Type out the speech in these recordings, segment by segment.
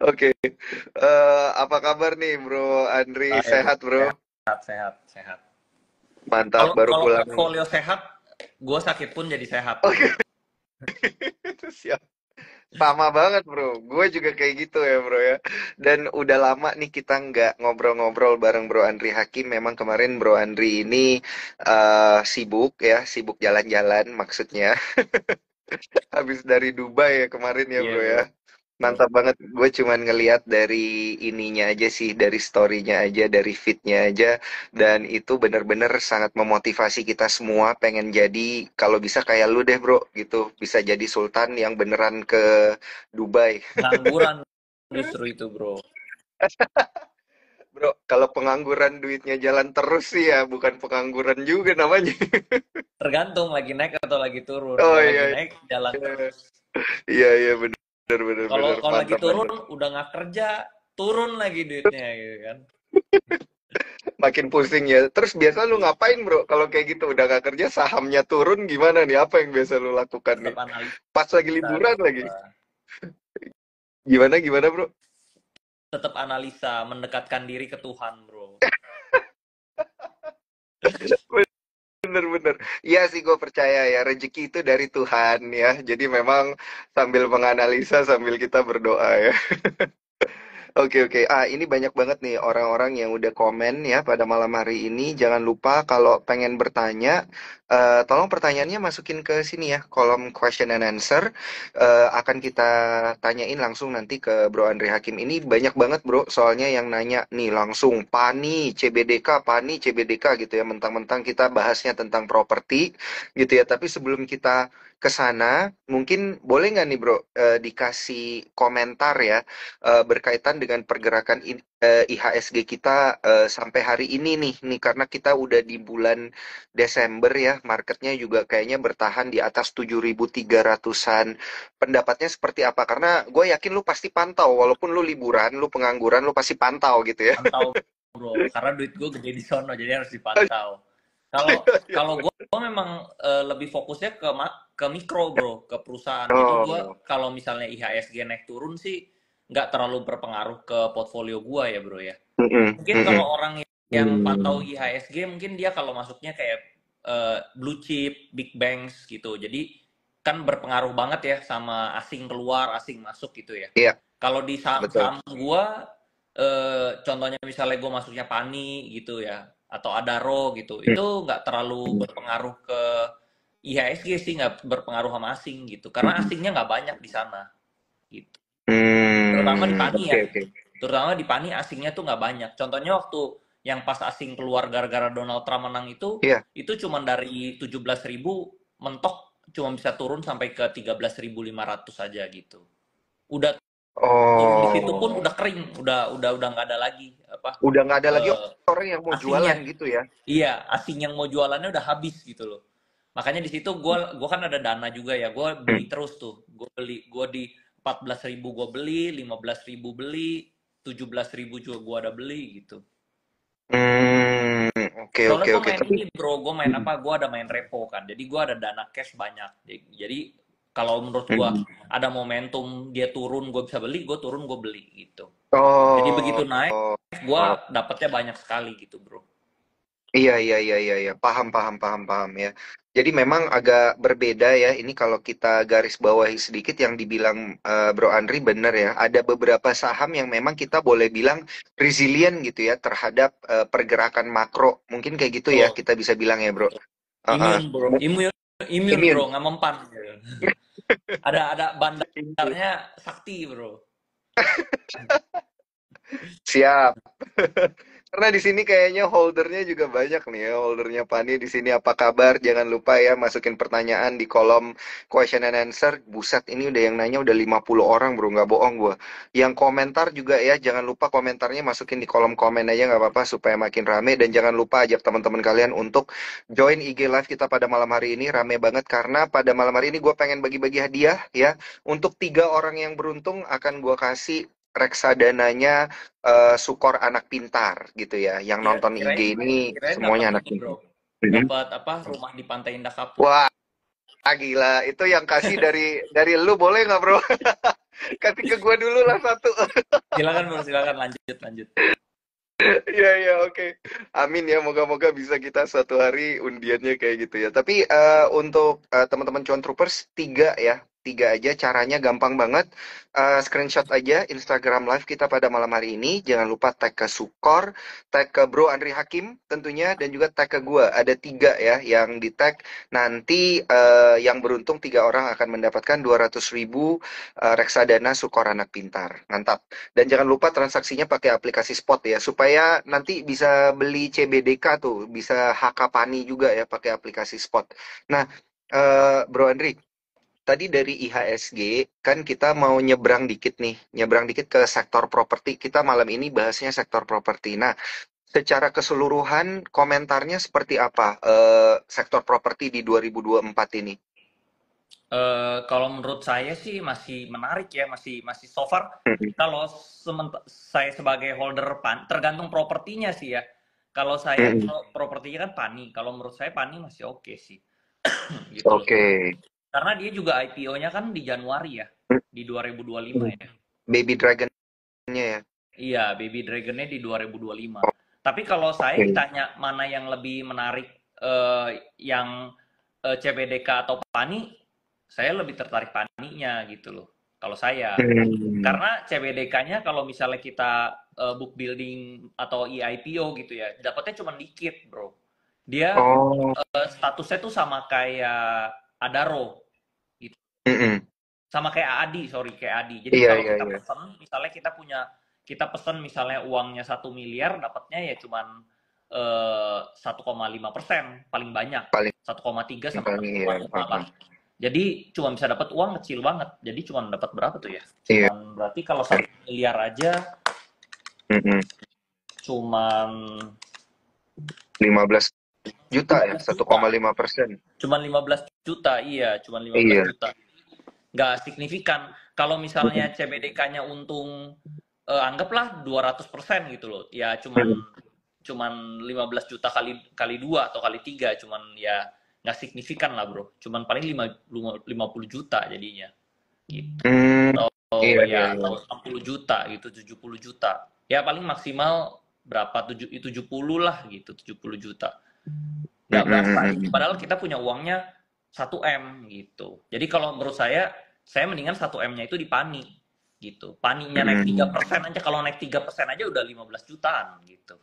Oke. Apa kabar nih, Bro Andri? Baik, Sehat, Bro? sehat, sehat, sehat. Mantap, Kalau baru kalau pulang. portfolio sehat, gue sakit pun jadi sehat, bro. Oke, siap. Sama banget, Bro. Gue juga kayak gitu ya, Bro ya. Dan udah lama nih kita nggak ngobrol-ngobrol bareng Bro Andri Hakim. Memang kemarin Bro Andri ini sibuk ya, sibuk jalan-jalan maksudnya. Habis dari Dubai ya kemarin ya, Iya, Bro ya. bro. Mantap banget, gue cuman ngeliat dari ininya aja sih, dari story-nya aja, dari feed-nya aja, dan itu bener-bener sangat memotivasi kita semua pengen jadi, kalau bisa kayak lu deh bro, gitu, bisa jadi sultan yang beneran ke Dubai. Pengangguran justru itu, bro. Bro, kalau pengangguran duitnya jalan terus sih ya, bukan pengangguran juga namanya. Tergantung lagi naik atau lagi turun. Oh Kalau lagi iya, naik, jalan iya, terus. iya, iya, bener, bener, Kalau bener, kalau lagi mantap, turun, mantap. udah nggak kerja, turun lagi duitnya, gitu kan. Makin pusing ya. Terus biasa lu ngapain bro? Kalau kayak gitu udah gak kerja, sahamnya turun gimana nih? Apa yang biasa lu lakukan nih? Tetap Pas lagi analisa liburan dong, lagi. gua. Gimana gimana bro? Tetap analisa, mendekatkan diri ke Tuhan, bro. Bener-bener. Iya sih gue percaya ya, rezeki itu dari Tuhan ya. Jadi memang sambil menganalisa sambil kita berdoa ya. Oke oke. Ini banyak banget nih orang-orang yang udah komen ya pada malam hari ini. Jangan lupa kalau pengen bertanya, tolong pertanyaannya masukin ke sini ya, kolom question and answer. Akan kita tanyain langsung nanti ke Bro Andri Hakim. Ini banyak banget bro, soalnya yang nanya nih langsung Pani, CBDK, Pani, CBDK gitu ya. Mentang-mentang kita bahasnya tentang properti gitu ya. Tapi sebelum kita ke sana, mungkin boleh nggak nih bro, dikasih komentar ya berkaitan dengan pergerakan IHSG kita sampai hari ini nih karena kita udah di bulan Desember ya, marketnya juga kayaknya bertahan di atas 7.300-an. Pendapatnya seperti apa? Karena gue yakin lu pasti pantau, walaupun lu liburan, lu pengangguran, lu pasti pantau gitu ya. Pantau, bro. Karena duit gue gede di sono, jadi harus dipantau. Kalau kalau gue memang lebih fokusnya ke mikro, bro, ke perusahaan. Jadi gue Oh, kalau misalnya IHSG naik turun sih nggak terlalu berpengaruh ke portfolio gue ya, bro ya. mm-mm, Mungkin kalau mm-mm. orang yang pantau IHSG mungkin dia kalau masuknya kayak blue chip, big banks gitu. Jadi kan berpengaruh banget ya sama asing keluar, asing masuk gitu ya. Iya, Kalau di betul. saham-saham gua contohnya misalnya gue masuknya Pani gitu ya atau Adaro gitu, itu nggak terlalu berpengaruh ke IHSG sih, nggak berpengaruh sama asing gitu karena asingnya nggak banyak di sana gitu, terutama di Pani Oke ya, oke. terutama di Pani asingnya tuh nggak banyak. Contohnya waktu yang pas asing keluar gara-gara Donald Trump menang Iya. itu cuma dari 17.000 mentok cuma bisa turun sampai ke 13.500 aja gitu. Udah turun di situ pun Oh, udah kering, udah nggak ada lagi apa udah nggak ada lagi eh, orang yang mau asingnya. jualan gitu ya. Iya, asing yang mau jualannya udah habis gitu loh. Makanya di situ gua kan ada dana juga ya, gue beli terus tuh. Gue di 14.000 gue beli, 15.000 beli, 17.000 juga gue ada beli gitu. Hmm, oke Soalnya oke gue oke. main Tapi ini bro, gue main apa? Gue ada main repo kan. Jadi gue ada dana cash banyak. Jadi kalau menurut gue hmm. ada momentum dia turun, gue bisa beli, gue turun gue beli gitu. Jadi Oh, begitu naik, gue oh, dapatnya banyak sekali gitu bro. iya iya iya iya iya. Paham paham paham paham ya. Jadi memang agak berbeda ya. Ini kalau kita garis bawahi sedikit yang dibilang Bro Andri benar ya. Ada beberapa saham yang memang kita boleh bilang resilient gitu ya terhadap pergerakan makro. Mungkin kayak gitu ya Betul, kita bisa bilang ya Bro. betul. Heeh. Immune bro, immune bro, Immune. nggak mempan. Ada bandarnya sakti bro. Siap. Karena di sini kayaknya holdernya juga banyak nih ya, holdernya Pani di sini apa kabar? Jangan lupa ya masukin pertanyaan di kolom question and answer. Buset, ini udah yang nanya udah 50 orang bro, nggak bohong gua. Yang komentar juga ya, jangan lupa komentarnya masukin di kolom komen aja nggak apa-apa supaya makin rame dan jangan lupa ajak teman-teman kalian untuk join IG live kita pada malam hari ini rame banget karena pada malam hari ini gue pengen bagi-bagi hadiah ya. Untuk 3 orang yang beruntung akan gue kasih reksadananya Sukor anak pintar gitu ya. Yang Kira nonton IG kirain ini kirain dapat semuanya anak ini bro. pintar. Mhm. Dapat apa? Rumah di Pantai Indah Kapuk. Wah, gila. Itu yang kasih dari lu boleh nggak, Bro? Kasih ke gua dulu lah satu. Silakan bro, silakan lanjut lanjut. Iya, iya, oke. Amin ya, moga-moga bisa kita suatu hari undiannya kayak gitu ya. Tapi untuk teman-teman Cuan Troopers, tiga ya. Tiga aja, caranya gampang banget. Screenshot aja Instagram live kita pada malam hari ini. Jangan lupa tag ke Sukor, tag ke Bro Andri Hakim tentunya, dan juga tag ke gua. Ada tiga ya yang di tag. Nanti yang beruntung tiga orang akan mendapatkan 200.000 reksadana Sukor Anak Pintar. Mantap. Dan jangan lupa transaksinya pakai aplikasi Spot ya, supaya nanti bisa beli CBDK tuh, bisa HK Pani juga ya pakai aplikasi Spot. Nah, Bro Andri, tadi dari IHSG kan kita mau nyebrang dikit nih, nyebrang dikit ke sektor properti. Kita malam ini bahasnya sektor properti. Nah, secara keseluruhan komentarnya seperti apa sektor properti di 2024 ini? Kalau menurut saya sih masih menarik ya, masih masih so far. Mm-mm. Kalau saya sebagai holder tergantung propertinya sih ya. Kalau saya Mm-mm. propertinya kan Pani. Kalau menurut saya Pani masih oke sih, gitu loh. Oke. Karena dia juga IPO-nya kan di Januari ya, di 2025 Mm. ya. Baby Dragon-nya ya. Iya, Baby Dragon-nya di 2025. Tapi kalau saya Oke. ditanya mana yang lebih menarik, yang CBDK atau Pani, saya lebih tertarik Paninya gitu loh. Kalau saya, Hmm. karena CBDK-nya kalau misalnya kita book building atau EIPO gitu ya, dapatnya cuma dikit, bro. Dia Oh. statusnya tuh sama kayak Adaro gitu. Mm-mm. Sama kayak Adi, sorry, kayak Adi. Jadi Iya, kalau iya, kita iya. pesen, misalnya kita pesen misalnya uangnya 1 miliar, dapatnya ya cuman 1,5% paling banyak, Paling 1,3 sampai paling iya. 1,5 lah. Jadi cuma bisa dapat uang kecil banget. Jadi cuma dapat berapa tuh ya? Iya. Cuman berarti kalau 1 miliar aja Mm-mm. cuman 15 juta ya, 15 satu juta. koma lima persen. Cuman 15 juta, iya, cuman 15 Iya. juta. Nggak signifikan. Kalau misalnya Mm-mm. CBDK-nya untung, anggaplah 200% gitu loh. Ya cuman Mm-mm. cuman 15 juta kali kali dua atau kali tiga, cuman ya nggak signifikan lah bro. Cuman paling 50 juta jadinya. Gitu. Hmm, iya, Atau iya, ya iya. atau 60 juta gitu, 70 juta. Ya paling maksimal berapa? 70 lah gitu, 70 juta. Nggak Mm-mm, berasa itu, mm-mm. padahal kita punya uangnya 1 M gitu. Jadi kalau menurut saya mendingan 1 M-nya itu di Pani gitu. Paninya naik tiga Mm-mm. persen aja, kalau naik 3% aja udah 15 jutaan gitu.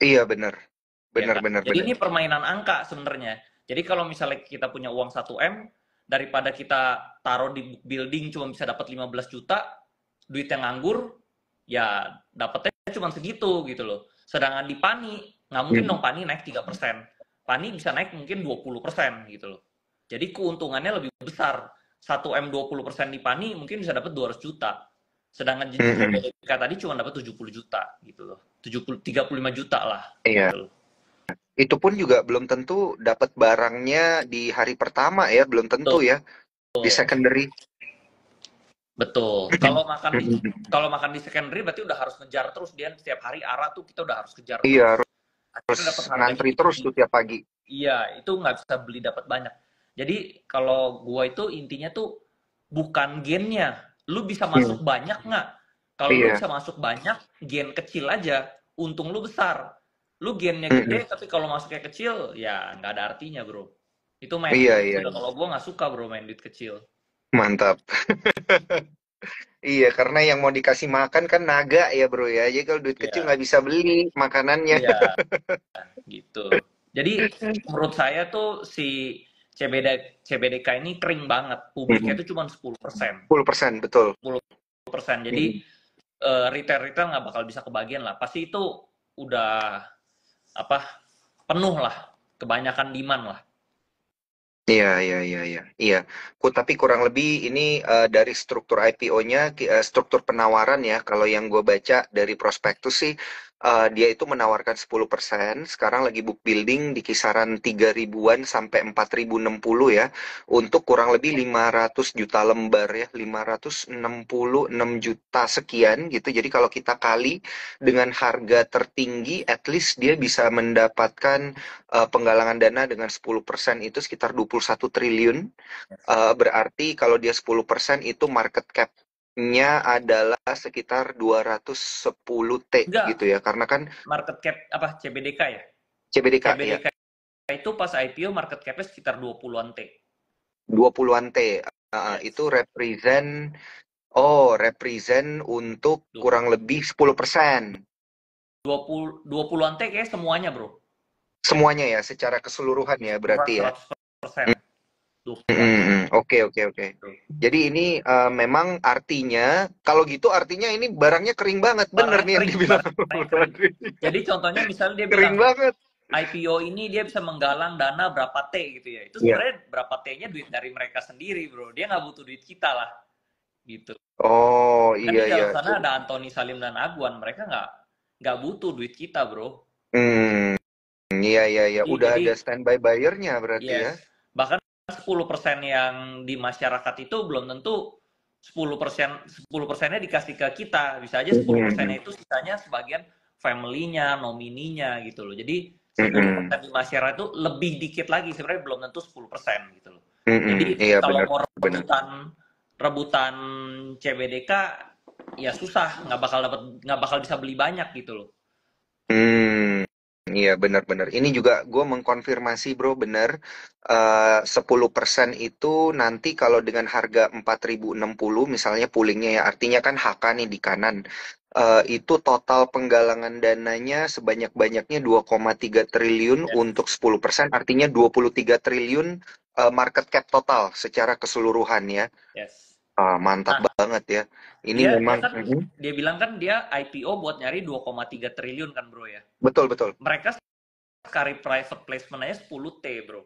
Iya, benar. Ya Benar, kan? benar, Jadi benar. ini permainan angka sebenarnya. Jadi kalau misalnya kita punya uang 1 M, daripada kita taruh di book building cuma bisa dapat 15 juta, duit yang nganggur, ya dapatnya cuma segitu gitu loh. Sedangkan di Pani, nggak mungkin Mm. dong Pani naik 3%. Pani bisa naik mungkin 20% gitu loh. Jadi keuntungannya lebih besar. 1 M 20% di Pani mungkin bisa dapat 200 juta. Sedangkan di Mm-mm. CBDK tadi cuma dapat 70 juta gitu loh. 35 juta lah Iya. gitu loh. Itu pun juga belum tentu dapat barangnya di hari pertama ya, belum tentu Betul. ya, di secondary. Betul. Mm-mm. Kalau makan di secondary berarti udah harus ngejar terus, dia setiap hari ARA tuh kita udah harus kejar Iya, terus. harus Akhirnya dapat harganya ngantri terus tinggi. tuh tiap pagi. Iya, itu nggak bisa beli dapat banyak. Jadi kalau gua itu intinya tuh bukan gennya. Lu bisa Hmm. masuk banyak nggak? Kalau lu Iya. bisa masuk banyak, gen kecil aja, untung lu besar. Lu gennya Mm-mm. gede, tapi kalau masuknya kecil, ya nggak ada artinya, bro. Itu main duit Iya, iya, kecil. iya. Kalau gua nggak suka, bro, main duit kecil. Mantap. Iya, karena yang mau dikasih makan kan naga ya bro ya. Jadi kalau duit kecil Iya, nggak bisa beli makanannya. iya, gitu. Jadi menurut saya tuh si CBDK ini kering banget. Publiknya Mm-mm. itu cuma 10%. 10%, betul. 10%. Jadi Mm-mm. retail-retail nggak bakal bisa kebagian lah. Pasti itu udah apa, penuh lah, kebanyakan demand lah. Iya, iya, iya, iya. Iya. Tapi kurang lebih ini dari struktur IPO-nya, struktur penawaran ya. Kalau yang gue baca dari prospektus sih, dia itu menawarkan 10%. Sekarang lagi book building di kisaran 3 ribuan sampai 4.060 ya. Untuk kurang lebih 500 juta lembar ya. 566 juta sekian gitu. Jadi kalau kita kali dengan harga tertinggi, at least dia bisa mendapatkan penggalangan dana dengan 10% itu sekitar 21 triliun. Berarti kalau dia 10% itu market cap adalah sekitar 210 T gitu Enggak, ya. Karena kan market cap apa CBDK ya? CBDK ya CBDK itu pas IPO market cap-nya sekitar 20-an T. 20-an T. Itu Yes. represent untuk 20, kurang lebih 10%. 20-an T kayak semuanya, Bro. Semuanya ya, secara keseluruhan ya Keseluruhan berarti ya. 100%. 20-an T. Oke, oke, oke. Tuh. Jadi ini memang artinya, kalau gitu artinya ini barangnya kering banget. Bener Barangnya nih yang kering, dibilang barangnya Bro kering. Adri. Jadi contohnya misalnya dia Kering bilang banget. IPO ini dia bisa menggalang dana berapa T gitu ya. Itu Iya. sebenarnya berapa T-nya duit dari mereka sendiri, Bro. Dia nggak butuh duit kita lah gitu. Oh, Kan iya, di iya. dalam sana ada Anthony Salim dan Aguan, mereka nggak butuh duit kita, Bro. Hmm, iya, iya, iya. Udah Jadi ada standby buyer-nya berarti ya. yes, bahkan 10% yang di masyarakat itu belum tentu 10%nya dikasih ke kita. Bisa aja 10%-nya Mm-mm. itu sisanya sebagian family-nya, nomininya gitu loh. Jadi Mm-mm. 10% di masyarakat itu lebih dikit lagi, sebenarnya belum tentu 10% gitu loh. Mm-mm. Jadi Iya, kalau benar, mau benar. rebutan rebutan CBDK ya susah, nggak bakal bisa beli banyak gitu loh. Hmm, iya benar-benar. Ini juga gue mengkonfirmasi bro, benar. 10% itu nanti kalau dengan harga 4.060 misalnya poolingnya ya, artinya kan HK nih di kanan. Itu total penggalangan dananya sebanyak-banyaknya 2,3 triliun Yes, untuk 10%, artinya 23 triliun market cap total secara keseluruhan ya. yes. Mantap Nah, banget ya. Ini dia memang, dia kan dia bilang kan dia IPO buat nyari 2,3 triliun kan, Bro ya. betul betul. Mereka sekali private placement aja 10 T, Bro.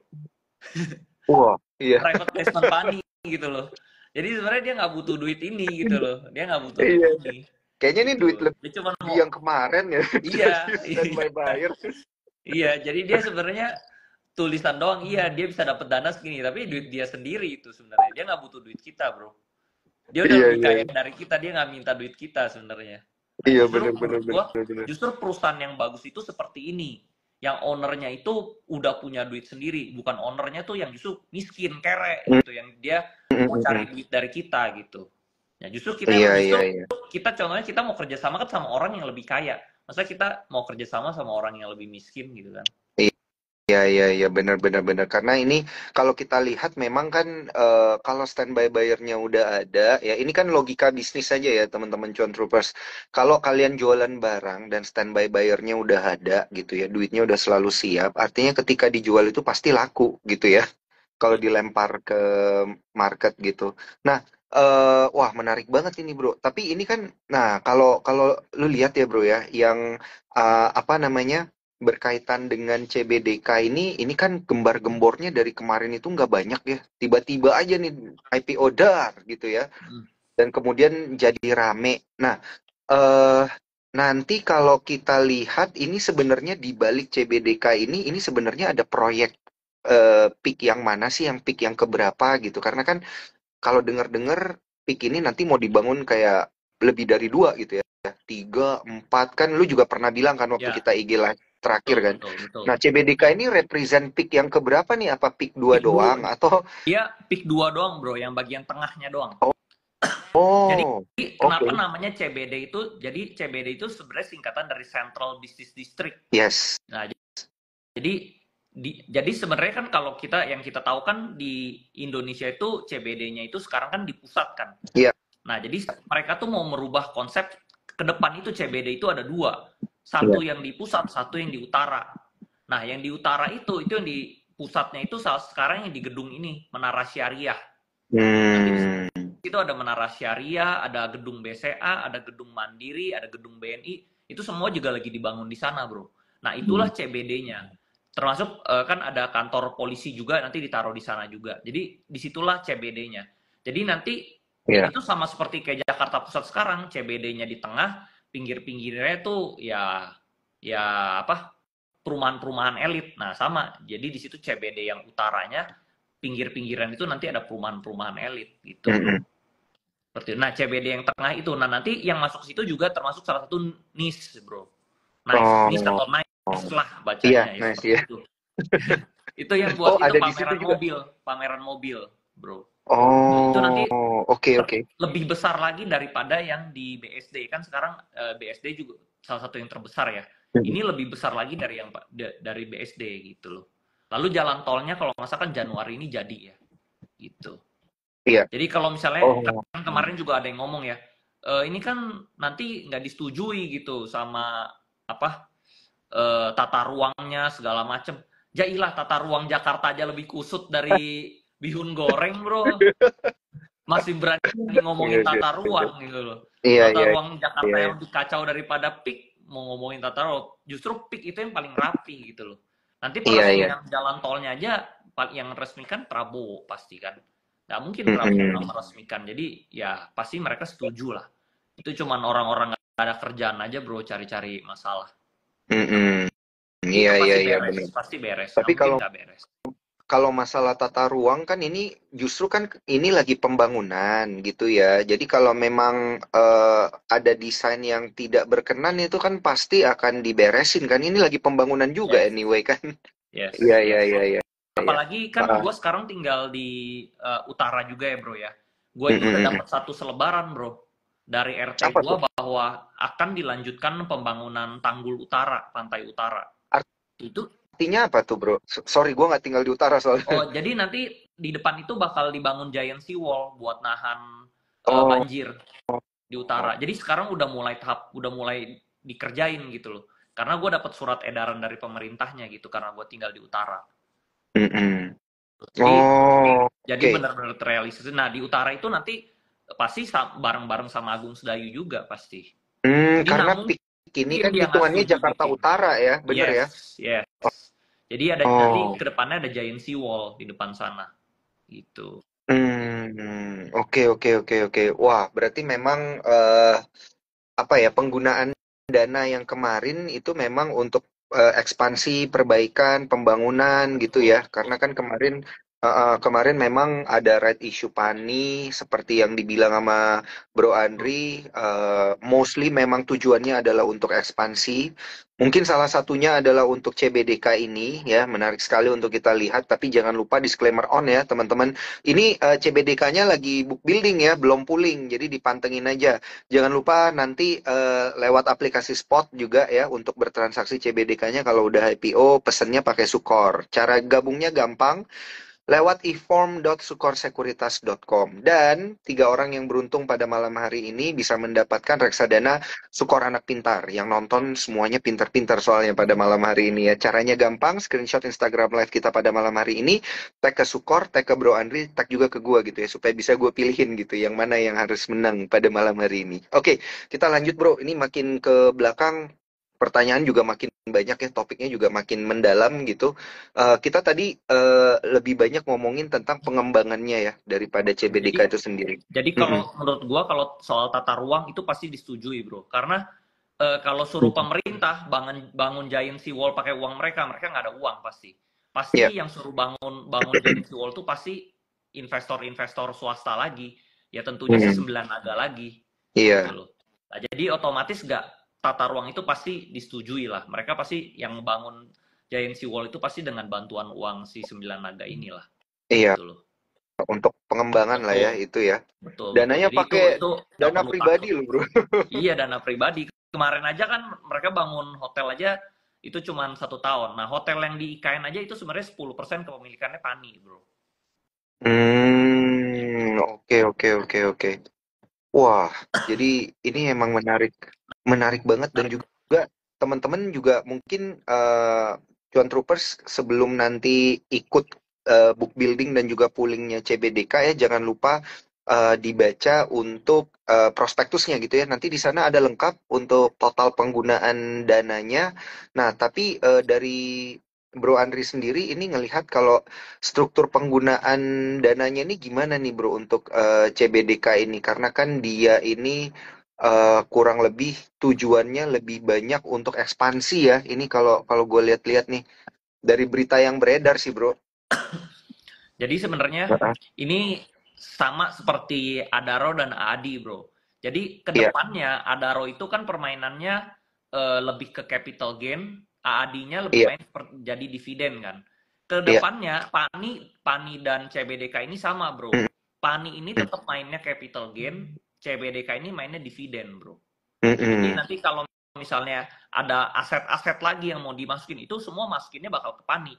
Wah, iya. Private placement pani gitu loh. Jadi sebenarnya dia nggak butuh duit ini gitu loh. Dia nggak butuh duit Iya. ini Kayaknya ini gitu. duit Dia cuma lebih mau yang kemarin ya, iya, jadi iya, standby buyer. iya. Jadi dia sebenarnya tulisan doang, iya dia bisa dapat dana segini, tapi duit dia sendiri itu sebenarnya. Dia nggak butuh duit kita, Bro. Dia udah Iya, lebih iya, kaya iya. dari kita, dia nggak minta duit kita sebenarnya. Nah, Iya, justru benar benar menurut gua, benar benar. justru perusahaan yang bagus itu seperti ini. Yang ownernya itu udah punya duit sendiri, bukan ownernya tuh yang justru miskin, kere Mm, gitu, yang dia mm, mau mm, cari mm. duit dari kita gitu. Ya Iya, justru iya, iya. kita contohnya kita mau kerjasama kan sama orang yang lebih kaya. Masa kita mau kerjasama sama orang yang lebih miskin gitu kan? Iya, iya, iya, benar benar benar. Karena ini kalau kita lihat memang kan kalau standby buyer-nya udah ada, ya ini kan logika bisnis saja ya teman-teman Cuan Troopers. Kalau kalian jualan barang dan standby buyer-nya udah ada gitu ya, duitnya udah selalu siap, artinya ketika dijual itu pasti laku gitu ya. Kalau Iya. dilempar ke market gitu. Nah, wah menarik banget ini bro. Tapi ini kan, nah kalau kalau lu lihat ya bro ya, yang apa namanya berkaitan dengan CBDK ini kan gembar-gembornya dari kemarin itu nggak banyak ya. Tiba-tiba aja nih IPO dar gitu ya, Hmm. dan kemudian jadi rame. Nah, eh nanti kalau kita lihat ini sebenarnya di balik CBDK ini sebenarnya ada proyek peak yang mana sih, yang peak yang keberapa gitu. Karena kan kalau dengar-dengar peak ini nanti mau dibangun kayak lebih dari dua gitu ya. Tiga, empat, kan lu juga pernah bilang kan waktu Ya, kita IG live terakhir betul, kan. betul, betul. Nah, CBDK ini represent peak yang keberapa nih? Apa peak dua Pick dua, doang atau dia pick dua doang bro, yang bagian tengahnya doang. Jadi oh, kenapa oke. namanya CBD itu? Jadi CBD itu sebenarnya singkatan dari Central Business District. Yes. Nah, jadi jadi sebenarnya kan kalau kita yang kita tahu kan di Indonesia itu CBD-nya itu sekarang kan di pusat kan. Iya. Nah, jadi mereka tuh mau merubah konsep ke depan itu CBD itu ada dua. Iya. Satu yang di pusat, satu yang di utara. Nah, yang di utara itu yang di pusatnya itu sekarang yang di gedung ini, Menara Syariah. Nanti di Hmm. situ ada Menara Syariah, ada gedung BCA, ada gedung Mandiri, ada gedung BNI. Itu semua juga lagi dibangun di sana, bro. Nah, itulah CBD-nya. Termasuk kan ada kantor polisi juga nanti ditaruh di sana juga. Jadi disitulah CBD-nya. Jadi nanti Iya. itu sama seperti kayak Jakarta Pusat sekarang, CBD-nya di tengah, pinggir-pinggirnya tuh ya ya apa perumahan-perumahan elit. Nah, sama. Jadi di situ CBD yang utaranya, pinggir-pinggiran itu nanti ada perumahan-perumahan elit gitu, bro. Mm-mm. Seperti itu. Nah, CBD yang tengah itu, nah nanti yang masuk situ juga termasuk salah satu NIS, bro. NIS Oh, atau NICE lah iya, bacanya ya nice seperti ya. itu. Itu yang buat Oh, itu ada di situ juga. pameran mobil, bro. Itu nanti Oh, oke oke. lebih besar lagi daripada yang di BSD. Kan sekarang BSD juga salah satu yang terbesar ya. Mhm. Ini lebih besar lagi dari yang dari BSD gitu loh. Lalu jalan tolnya kalau nggak salah kan Januari ini jadi ya gitu. Iya. Jadi kalau misalnya Oh. kan kemarin juga ada yang ngomong ya, ini kan nanti nggak disetujui gitu sama apa tata ruangnya segala macem. Jailah tata ruang Jakarta aja lebih kusut dari bihun goreng bro. Masih berani Iya ngomongin iya tata iya. ruang gitu loh. Iya Tata iya ruang Jakarta iya. yang lebih kacau daripada PIK mau ngomongin tata ruang. Justru PIK itu yang paling rapi gitu loh. Nanti Iya iya. peresmian jalan tolnya aja yang resmikan Prabowo pasti kan. Nggak mungkin Prabowo nggak Mhm. meresmikan. Jadi ya pasti mereka setuju lah. Itu cuman orang-orang nggak ada kerjaan aja bro cari-cari masalah. Mhm. Iya Itu iya pasti iya beres, benar. pasti beres. Nggak Tapi mungkin kalau nggak beres. kalau masalah tata ruang kan ini justru kan ini lagi pembangunan gitu ya. Jadi kalau memang ada desain yang tidak berkenan itu kan pasti akan diberesin kan. Ini lagi pembangunan juga Yes, anyway kan. Iya yes, iya yes. iya iya iya. Apalagi kan Ah, gue sekarang tinggal di utara juga ya bro ya. Gue mm, itu udah mm, mm. dapat satu selebaran bro dari RT Apa gue tuh? bahwa akan dilanjutkan pembangunan Tanggul Utara, Pantai Utara. Itu Artinya apa tuh bro? Sorry gue nggak tinggal di utara soalnya. oh jadi nanti di depan itu bakal dibangun giant seawall buat nahan Oh, banjir di utara. Jadi sekarang udah mulai dikerjain gitu loh. Karena gue dapat surat edaran dari pemerintahnya gitu karena gue tinggal di utara. mm, mm. Jadi Oh, jadi oke. benar-benar terrealisasi. Nah, di utara itu nanti pasti bareng-bareng sama Agung Sedayu juga pasti. Jadi nggak Karena mungkin PIK ini kan dia nggak hitungannya setuju Jakarta bikin. Utara ya, bener ya? Yes, yes. Jadi ada nanti Oh, ke depannya ada giant seawall di depan sana gitu. oke oke oke oke. Wah, berarti memang apa ya penggunaan dana yang kemarin itu memang untuk ekspansi, perbaikan, pembangunan gitu Betul, ya. betul. Karena kan kemarin kemarin memang ada right issue pani seperti yang dibilang sama Bro Betul. Andri, mostly memang tujuannya adalah untuk ekspansi. Mungkin salah satunya adalah untuk CBDK ini ya, menarik sekali untuk kita lihat. Tapi jangan lupa disclaimer on ya teman-teman. Ini CBDK-nya lagi book building ya, belum pooling, jadi dipantengin aja. Jangan lupa nanti lewat aplikasi Spot juga ya untuk bertransaksi CBDK-nya kalau udah IPO pesennya pakai Sukor. Cara gabungnya gampang lewat eform.sukorsekuritas.com dan tiga orang yang beruntung pada malam hari ini bisa mendapatkan reksadana Sukor Anak Pintar yang nonton semuanya pintar-pintar soalnya pada malam hari ini ya. Caranya gampang, screenshot Instagram live kita pada malam hari ini, tag ke Sukor, tag ke Bro Andri, tag juga ke gua gitu ya supaya bisa gue pilihin gitu yang mana yang harus menang pada malam hari ini. Oke, kita lanjut Bro. Ini makin ke belakang pertanyaan juga makin banyak ya, topiknya juga makin mendalam gitu. Kita tadi lebih banyak ngomongin tentang pengembangannya ya daripada CBDK Jadi itu sendiri. jadi Mm-mm. kalau menurut gua kalau soal tata ruang itu pasti disetujui, Bro. Karena kalau suruh pemerintah bangun bangun giant seawall pakai uang mereka, mereka nggak ada uang pasti. Ya, Pasti yang suruh bangun bangun giant seawall itu pasti investor-investor swasta lagi. Ya tentunya si mm, sembilan naga lagi gitu iya, loh. Nah, jadi otomatis nggak tata ruang itu pasti disetujui lah. Mereka pasti yang bangun giant seawall itu pasti dengan bantuan uang si sembilan naga inilah iya. gitu loh. Untuk pengembangan lah ya Betul, itu ya. betul, betul. Dananya Jadi pakai itu nggak dana perlu pribadi takut. loh bro. Iya, dana pribadi. Kemarin aja kan mereka bangun hotel aja itu cuma 1 tahun. Nah, hotel yang di IKN aja itu sebenarnya 10% kepemilikannya Pani, bro. Oke oke oke oke. Wah, jadi ini emang menarik, menarik banget dan Menarik. juga teman-teman juga mungkin Cuan Troopers sebelum nanti ikut book building dan juga poolingnya CBDK ya jangan lupa dibaca untuk prospektusnya gitu ya. Nanti di sana ada lengkap untuk total penggunaan dananya. Nah, tapi dari Bro Andri sendiri ini ngelihat kalau struktur penggunaan dananya ini gimana nih Bro untuk CBDK ini? Karena kan dia ini kurang lebih tujuannya lebih banyak untuk ekspansi ya. Ini kalau kalau gue lihat-lihat nih dari berita yang beredar sih Bro. Jadi sebenarnya Heeh. ini sama seperti Adaro dan Adi, bro. Jadi Iya, kedepannya Adaro itu kan permainannya lebih ke capital gain, AAD-nya lebih iya, main jadi dividen kan. iya. Kedepannya Pani dan CBDK ini sama, bro. Mm. PANI ini tetap mainnya capital gain, CBDK ini mainnya dividen, bro. Jadi Mm-mm. nanti kalau misalnya ada aset-aset lagi yang mau dimasukin, itu semua masukinnya bakal ke PANI,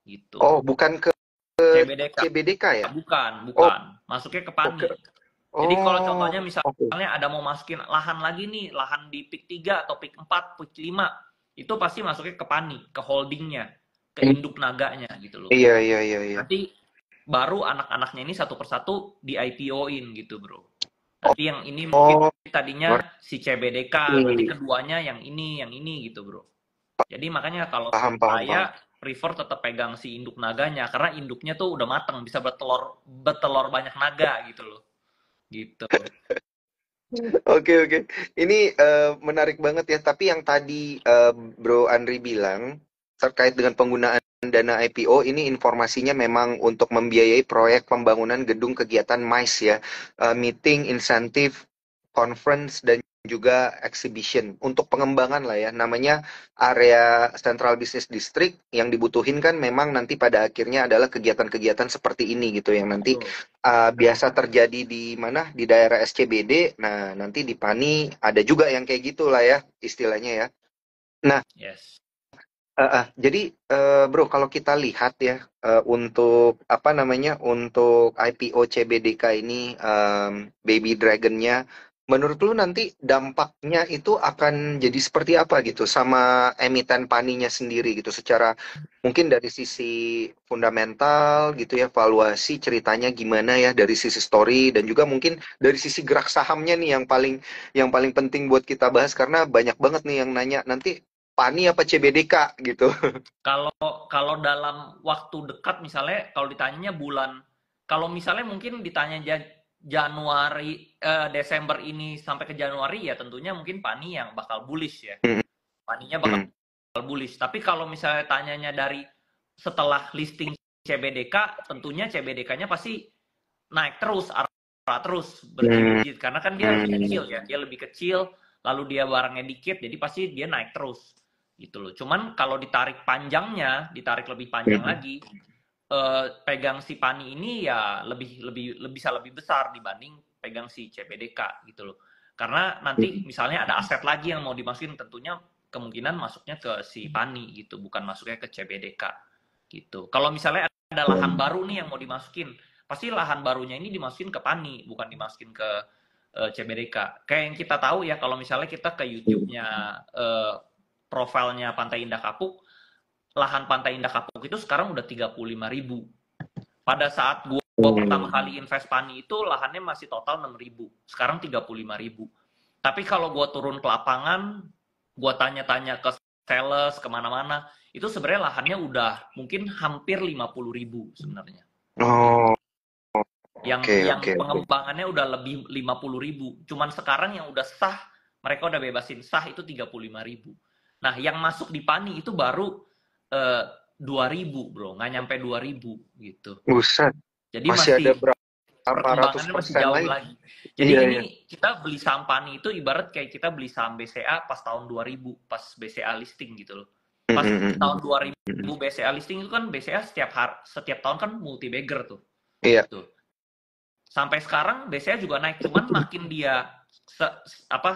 gitu. Oh, bukan ke CBDK, CBDK ya? bukan, Oh, bukan. Masuknya ke oke. PANI. Jadi kalau Oh, contohnya oke. misalnya ada mau masukin lahan lagi nih, lahan di PIK 3 atau PIK 4, PIK 5, itu pasti masuknya ke PANI, ke holdingnya, ke induk naganya gitu loh. Iya, iya, iya, iya. Nanti baru anak-anaknya ini satu persatu di IPO-in gitu, bro. Oh, Nanti yang ini mungkin oh, tadinya si CBDK, nanti ngerti. keduanya yang ini gitu, bro. Jadi makanya kalau Paham, paham, paham. saya prefer tetap pegang si induk naganya karena induknya tuh udah mateng, bisa bertelur banyak naga gitu loh. Gitu. Oke, oke. Ini menarik banget ya. Tapi yang tadi Bro Andri bilang terkait dengan penggunaan dana IPO, ini informasinya memang untuk membiayai proyek pembangunan gedung kegiatan MICE ya, meeting, insentif, conference dan juga exhibition untuk pengembangan lah ya. Namanya area Central Business District yang dibutuhin kan memang nanti pada akhirnya adalah kegiatan-kegiatan seperti ini gitu yang nanti Betul. biasa terjadi di mana di daerah SCBD. Nah, nanti di PANI ada juga yang kayak gitulah ya istilahnya ya. Nah, Yes. jadi Bro, kalau kita lihat ya untuk apa namanya untuk IPO CBDK ini Baby Dragon-nya, menurut lu nanti dampaknya itu akan jadi seperti apa gitu sama emiten PANI-nya sendiri gitu secara mungkin dari sisi fundamental gitu ya, valuasi ceritanya gimana ya dari sisi story dan juga mungkin dari sisi gerak sahamnya nih yang paling penting buat kita bahas karena banyak banget nih yang nanya nanti PANI apa CBDK gitu. Kalau kalau dalam waktu dekat misalnya kalau ditanyanya bulan kalau misalnya mungkin ditanya Januari Desember ini sampai ke Januari ya tentunya mungkin PANI yang bakal bullish ya. Mm, PANI-nya bakal mm, bullish. Tapi kalau misalnya tanyanya dari setelah listing CBDK, tentunya CBDK-nya pasti naik terus, arah terus mm, berjilid-jilid karena kan dia lebih kecil mm, ya, dia lebih kecil, lalu dia barangnya dikit, jadi pasti dia naik terus gitu loh. Cuman kalau ditarik panjangnya, ditarik lebih panjang mm, lagi, pegang si Pani ini ya lebih lebih bisa lebih besar dibanding pegang si CBDK gitu loh. Karena nanti mm. misalnya ada aset lagi yang mau dimasukin, tentunya kemungkinan masuknya ke si Pani gitu, bukan masuknya ke CBDK gitu. Kalau misalnya ada lahan baru nih yang mau dimasukin, pasti lahan barunya ini dimasukin ke Pani, bukan dimasukin ke CBDK. Kayak yang kita tahu ya, kalau misalnya kita ke YouTube-nya profilnya Pantai Indah Kapuk, lahan Pantai Indah Kapuk itu sekarang udah 35.000. Pada saat gua pertama kali invest Pani itu lahannya masih total 6.000. Sekarang 35.000. Tapi kalau gua turun ke lapangan, gua tanya-tanya ke sales kemana-mana, itu sebenarnya lahannya udah mungkin hampir 50.000 sebenarnya. Oh, Gitu. Yang oke, yang oke, oke. pengembangannya udah lebih 50.000. Cuman sekarang yang udah sah, mereka udah bebasin sah itu 35.000. Nah, yang masuk di Pani itu baru 2.000, bro, nggak nyampe 2.000 gitu. Buset, Jadi masih ada masih berapa ratus perkembangannya masih persen jauh lagi? lagi. Jadi Iya, ini iya. kita beli saham Pani itu ibarat kayak kita beli saham BCA pas tahun 2000, pas BCA listing gitu loh. Mm, Pas mm, tahun mm, 2000 mm. BCA listing itu kan BCA setiap tahun kan multi bagger tuh. Iya. Tuh. Sampai sekarang BCA juga naik, cuman makin dia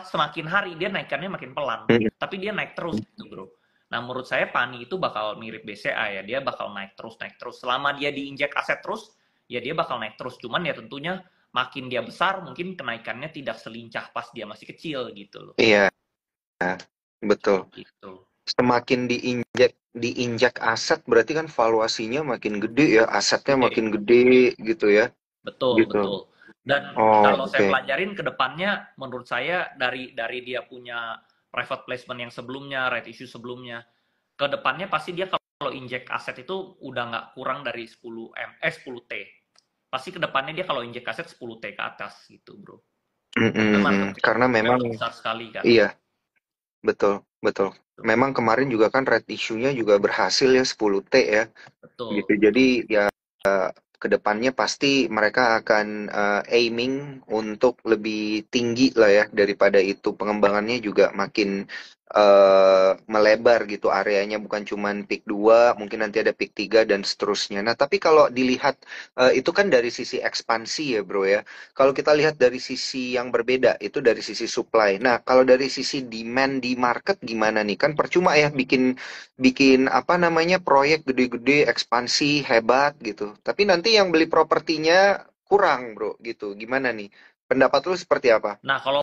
semakin hari dia naikannya makin pelan, Mm, tapi dia naik terus gitu, bro. Nah, menurut saya Pani itu bakal mirip BCA ya, dia bakal naik terus naik terus. Selama dia diinjek aset terus, ya dia bakal naik terus. Cuman ya tentunya makin dia besar, mungkin kenaikannya tidak selincah pas dia masih kecil gitu loh. iya, betul. Gitu. Semakin diinjak aset berarti kan valuasinya makin gede ya, asetnya makin Gede. gede gitu ya. Betul, Gitu. betul. Dan Oh, kalau saya oke. pelajarin ke depannya, menurut saya dari dia punya private placement yang sebelumnya, right issue sebelumnya, ke depannya pasti dia kalau injek aset itu udah nggak kurang dari 10 T. Pasti ke depannya dia kalau injek aset 10 T ke atas gitu, bro. Mm, Karena mm, mm. market Karena cap-nya memang udah besar sekali kan. iya, betul, betul. Memang kemarin juga kan red issue-nya juga berhasil ya 10T ya. Gitu. Betul, Jadi betul. ya kedepannya pasti mereka akan aiming untuk lebih tinggi lah ya daripada itu pengembangannya juga makin melebar gitu areanya, bukan cuman peak 2, mungkin nanti ada peak 3 dan seterusnya. Nah, tapi kalau dilihat itu kan dari sisi ekspansi ya, Bro ya. Kalau kita lihat dari sisi yang berbeda, itu dari sisi supply. Nah, kalau dari sisi demand di market gimana nih? Kan percuma ya bikin bikin apa namanya proyek gede-gede, ekspansi hebat gitu. Tapi nanti yang beli propertinya kurang, Bro, gitu. Gimana nih? Pendapat lu seperti apa? Nah, kalau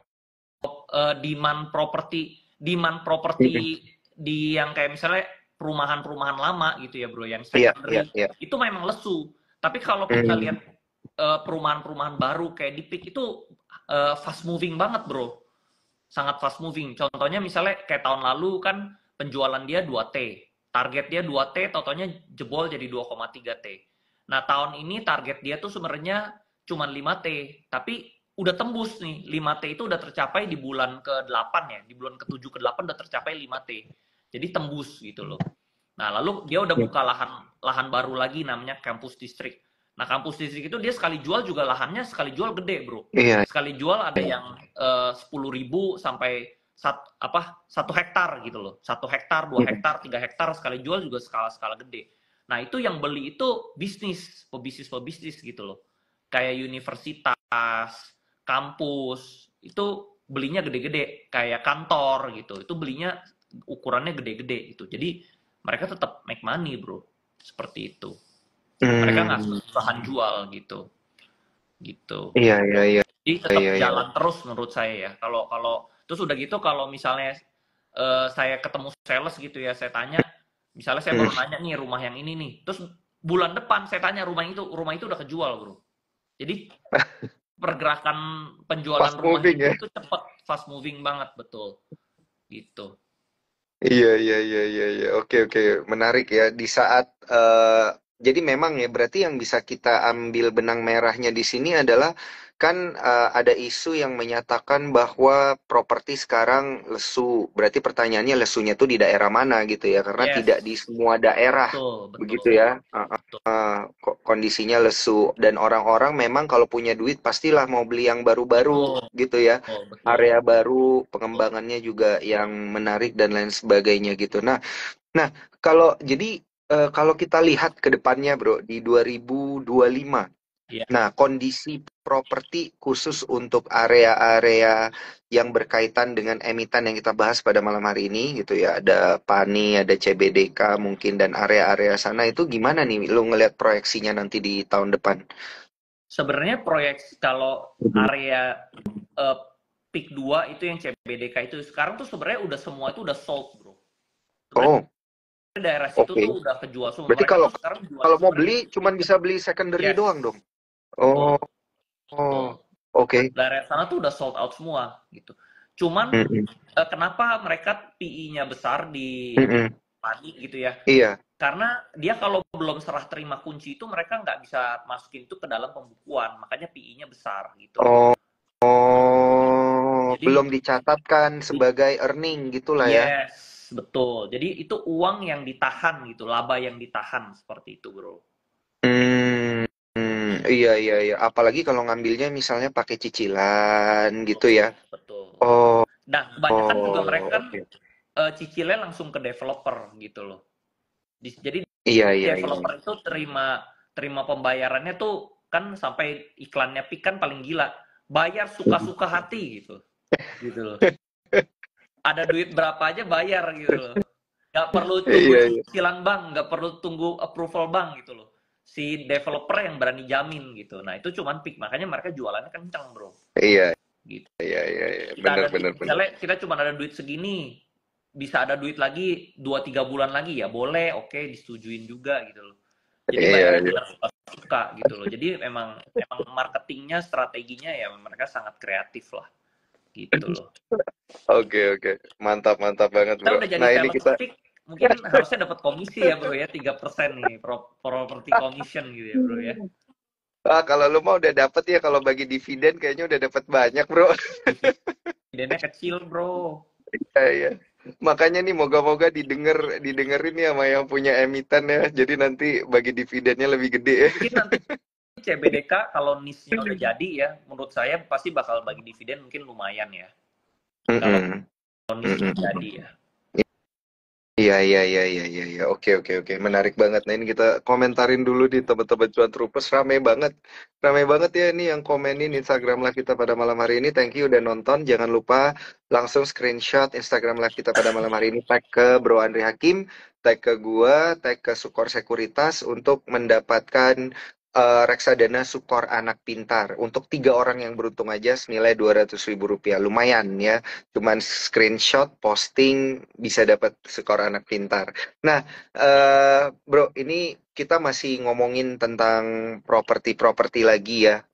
demand properti Mm-mm. di yang kayak misalnya perumahan-perumahan lama gitu ya bro, yang Iya, iya, secondary iya. itu memang lesu. Tapi kalau kita lihat Hmm. perumahan-perumahahan baru kayak di Peak itu fast moving banget bro, sangat fast moving. Contohnya misalnya kayak tahun lalu kan penjualan dia 2T, target dia 2T, totalnya jebol jadi 2,3 T. Nah tahun ini target dia tuh sebenarnya cuma 5T, tapi udah tembus nih 5T itu udah tercapai di bulan ke-8 ya, di bulan ke-7 ke-8 udah tercapai 5T. Jadi tembus gitu loh. Nah, lalu dia udah buka lahan lahan baru lagi namanya Campus District. Nah, Campus District itu dia sekali jual juga lahannya sekali jual gede, Bro. Iya. Sekali jual ada yang 10.000 sampai 1 hektar gitu loh. 1 hektar, 2 hektar, 3 hektar sekali jual juga skala-skala gede. Nah, itu yang beli itu bisnis, pebisnis-pebisnis gitu loh. Kayak universitas, kampus, itu belinya gede-gede, kayak kantor gitu. Itu belinya ukurannya gede-gede gitu. Jadi mereka tetap make money bro, seperti itu. Mereka nggak Hmm, susah jual gitu, gitu. iya, iya, iya, Jadi tetap iya, iya. jalan terus menurut saya ya. Kalau terus udah gitu kalau misalnya saya ketemu sales gitu ya, saya tanya, misalnya saya Hmm, baru nanya nih rumah yang ini nih, terus bulan depan saya tanya rumah itu udah kejual bro. Jadi pergerakan penjualan fast rumah moving ya. itu cepet, fast moving banget betul, gitu. Iya, iya, iya, iya, iya. Oke, oke. Menarik ya. Di saat, jadi memang ya, berarti yang bisa kita ambil benang merahnya di sini adalah, kan ada isu yang menyatakan bahwa properti sekarang lesu. Berarti pertanyaannya lesunya tuh di daerah mana gitu ya. Karena tidak di Yes, semua daerah, betul, betul, begitu ya. Kondisinya lesu. Dan orang-orang memang kalau punya duit pastilah mau beli yang baru-baru betul, gitu ya, betul, area betul. baru, pengembangannya juga yang menarik dan lain sebagainya gitu. Nah, kalau jadi kalau kita lihat ke depannya, Bro, di 2025. Ya. Nah, kondisi properti khusus untuk area-area yang berkaitan dengan emiten yang kita bahas pada malam hari ini gitu ya. Ada PANI, ada CBDK mungkin dan area-area sana itu gimana nih lu ngelihat proyeksinya nanti di tahun depan? Sebenarnya proyek kalau Mhm. area eh, PIK 2 itu yang CBDK itu sekarang tuh sebenarnya udah semua itu udah sold, Bro. Sebenarnya Oh, daerah situ oke. tuh udah kejual semua. Berarti Mereka kalau tuh sekarang jualnya kalau mau sebenarnya beli cuman bisa beli secondary yes, doang dong. Oh, betul, oh, betul. oke. Daerah sana tuh udah sold out semua gitu. Cuman Mm-mm. kenapa mereka PI-nya besar di Mm-mm. Padi gitu ya? Iya. Karena dia kalau belum serah terima kunci itu mereka nggak bisa masukin itu ke dalam pembukuan, makanya PI-nya besar gitu loh. Oh, oh, belum Jadi dicatatkan sebagai earning gitulah ya. yes, betul. Jadi itu uang yang ditahan gitu, laba yang ditahan seperti itu, Bro. Hmm, iya, iya, iya. Apalagi kalau ngambilnya misalnya pakai cicilan gitu Betul, ya. betul. Oh, Nah, kebanyakan juga mereka oh, kan oke. cicilnya langsung ke developer gitu loh. Jadi Iya, iya, iya. developer itu terima terima pembayarannya tuh kan sampai iklannya Pik kan paling gila. Bayar suka-suka hati gitu. Gitu loh. Ada duit berapa aja bayar gitu loh. Nggak perlu tunggu Iya, iya. cicilan bank, nggak perlu tunggu approval bank gitu loh. Si developer yang berani jamin gitu. Nah itu cuman Pik, makanya mereka jualannya kencang bro. Iya, Gitu. iya, iya, iya. Kita Benar, ada benar, benar. misalnya kita cuma ada duit segini, bisa ada duit lagi 2-3 bulan lagi ya boleh, oke disetujuin juga gitu loh. Jadi Iya, bayarnya iya. benar suka gitu loh. Jadi emang emang marketingnya, strateginya ya mereka sangat kreatif lah gitu loh. Oke, oke. Mantap, mantap banget, Kita Bro. udah jadi Nah, ini sales kita pick, mungkin harusnya dapat komisi ya bro ya 3% nih property commission gitu ya bro ya. kalau lu mau udah dapet ya kalau bagi dividen kayaknya udah dapet banyak, Bro. Dividennya kecil bro. Iya, iya. Makanya nih moga-moga didengerin ya sama yang punya emiten ya. Jadi nanti bagi dividennya lebih gede ya. Mungkin nanti CBDK kalau niche-nya udah jadi ya, menurut saya pasti bakal bagi dividen mungkin lumayan ya. Kalau Mm-mm. kondisi terjadi ya. Iya, iya, iya, iya, iya, iya. Oke, oke, oke. Menarik banget. Nah, ini kita komentarin dulu di teman-teman Cuan Trupes. Rame banget. Rame banget ya ini yang komenin Instagram live kita pada malam hari ini. Thank you udah nonton. Jangan lupa langsung screenshot Instagram live kita pada malam hari ini. Tag ke Bro Andri Hakim, tag ke gua, tag ke Sukor Sekuritas untuk mendapatkan reksadana Sukor Anak Pintar. Untuk 3 orang yang beruntung aja senilai Rp200.000. Lumayan ya. Cuman screenshot, posting, bisa dapat skor anak pintar. Nah, bro, ini kita masih ngomongin tentang properti-properti lagi ya.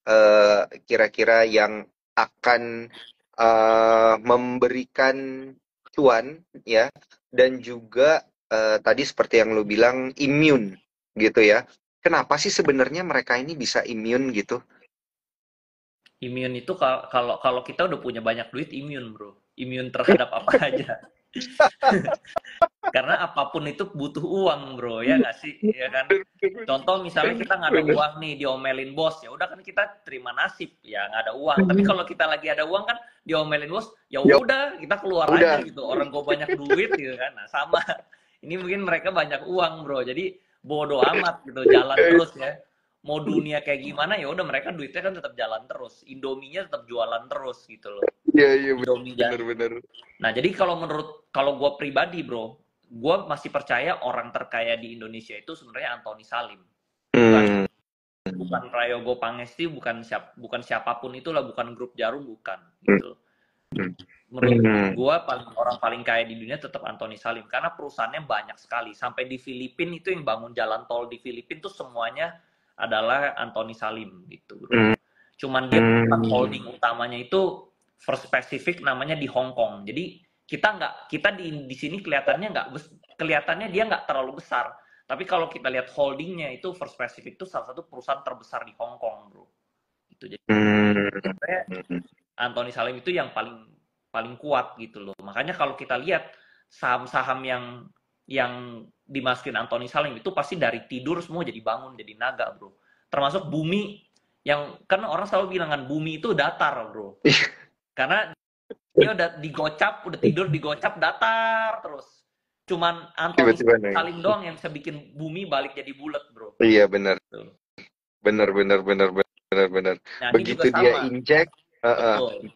Kira-kira yang akan memberikan cuan ya, dan juga tadi seperti yang lu bilang immune gitu ya. Kenapa sih sebenarnya mereka ini bisa immune gitu? Imun itu kalau kalau kita udah punya banyak duit imun bro, imun terhadap apa aja. Karena apapun itu butuh uang bro, ya nggak sih, ya kan? Contoh misalnya kita nggak ada Bener. uang nih, diomelin bos, ya udah kan kita terima nasib, ya nggak ada uang. Tapi kalau kita lagi ada uang kan diomelin bos, ya Ya udah kita keluar aja udah. gitu. Orang gue banyak duit gitu kan, nah sama. Ini mungkin mereka banyak uang bro, jadi bodoh amat gitu, jalan terus ya. Mau dunia kayak gimana ya udah mereka duitnya kan tetap jalan terus, Indominya tetap jualan terus gitu loh. Iya, iya, Indomie bener-bener. Nah, jadi kalau gue pribadi, bro, gue masih percaya orang terkaya di Indonesia itu sebenarnya Antoni Salim, bukan Hmm. bukan Prayogo Pangesti, bukan siapapun itulah, bukan grup Jarum, bukan gitu. Menurut Hmm. gue orang paling kaya di dunia tetap Antoni Salim karena perusahaannya banyak sekali. Sampai di Filipina itu yang bangun jalan tol di Filipina tuh semuanya adalah Antoni Salim gitu, bro. Hmm. Cuman dia holding utamanya itu First Pacific namanya di Hong Kong. Jadi kita di sini kelihatannya dia nggak terlalu besar. Tapi kalau kita lihat holdingnya itu First Pacific itu salah satu perusahaan terbesar di Hong Kong, bro. Itu jadi sebenarnya Antoni Salim itu yang paling paling kuat gitu loh. Makanya kalau kita lihat saham-saham yang dimasukin Antoni Salim itu pasti dari tidur semua jadi bangun, jadi naga, bro. Termasuk Bumi yang kan orang selalu bilang kan Bumi itu datar, bro. Karena dia udah digocap, udah tidur digocap datar terus. Cuman Antoni Tiba-tiba naik. Salim doang yang bisa bikin Bumi balik jadi bulat, bro. Iya, benar. Tuh. Benar, benar, benar, benar, benar. Nah, ini juga Begitu dia sama. injek, Betul.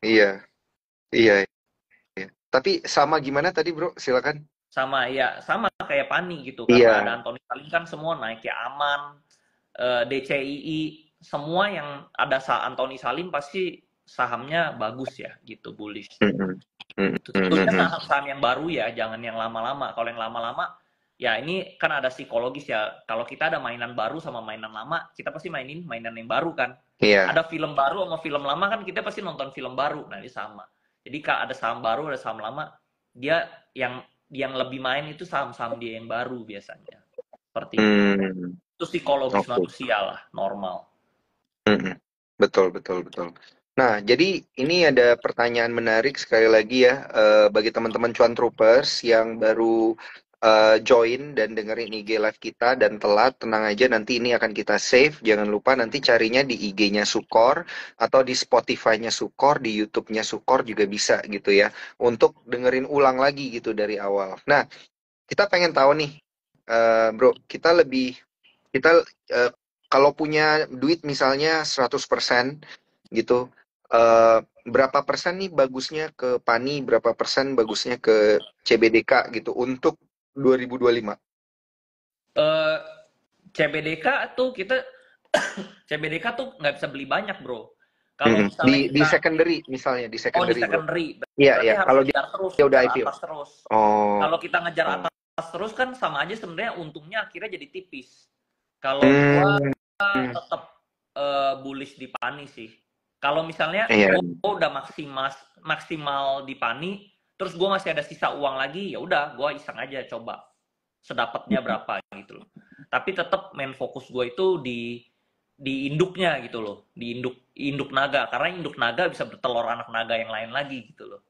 iya, iya, iya. Tapi sama gimana tadi, Bro? Silakan. Sama kayak Pani gitu. Karena ada Iya. Antoni Salim kan semua naik ya aman, DCII, semua yang ada Antoni Salim pasti sahamnya bagus ya gitu, bullish. Mm-mm. Itu tentunya Mm-mm. saham-saham yang baru ya, jangan yang lama-lama. Kalau yang lama-lama, ya ini kan ada psikologis ya. Kalau kita ada mainan baru sama mainan lama, kita pasti mainin mainan yang baru kan. Iya. Ada film baru sama film lama kan kita pasti nonton film baru. Nah ini sama. Jadi kalau ada saham baru, ada saham lama, dia yang lebih main itu saham-saham dia yang baru biasanya. Seperti itu. Hmm. Itu psikologis Oke. manusia lah, normal. Mm-mm. Betul, betul, betul. Nah, jadi ini ada pertanyaan menarik sekali lagi ya, bagi teman-teman Cuan Troopers yang baru join dan dengerin IG live kita dan telat, tenang aja nanti ini akan kita save. Jangan lupa nanti carinya di IG-nya Sukor atau di Spotify-nya Sukor, di YouTube-nya Sukor juga bisa gitu ya, untuk dengerin ulang lagi gitu dari awal. Nah, kita pengen tahu nih, bro, kita kalau punya duit misalnya 100% gitu, berapa persen nih bagusnya ke Pani, berapa persen bagusnya ke CBDK gitu untuk 2025? Eh, CBDK tuh kita CBDK tuh nggak bisa beli banyak, bro. Kalau misalnya Di kita secondary misalnya, di di secondary, bro. secondary, Iya, berarti iya. harus Kalau ngejar terus, dia udah ngejar IPO. atas terus. Oh. Kalau kita ngejar Oh. atas terus kan sama aja sebenarnya untungnya akhirnya jadi tipis. Kalau gua Hmm. tetap bullish di Pani sih. Kalau misalnya Iya. gua udah maksimal di Pani, terus gua masih ada sisa uang lagi, ya udah gua iseng aja coba sedapatnya berapa gitu loh. Tapi tetap main fokus gue itu di induknya gitu loh, di induk naga karena induk naga bisa bertelur anak naga yang lain lagi gitu loh.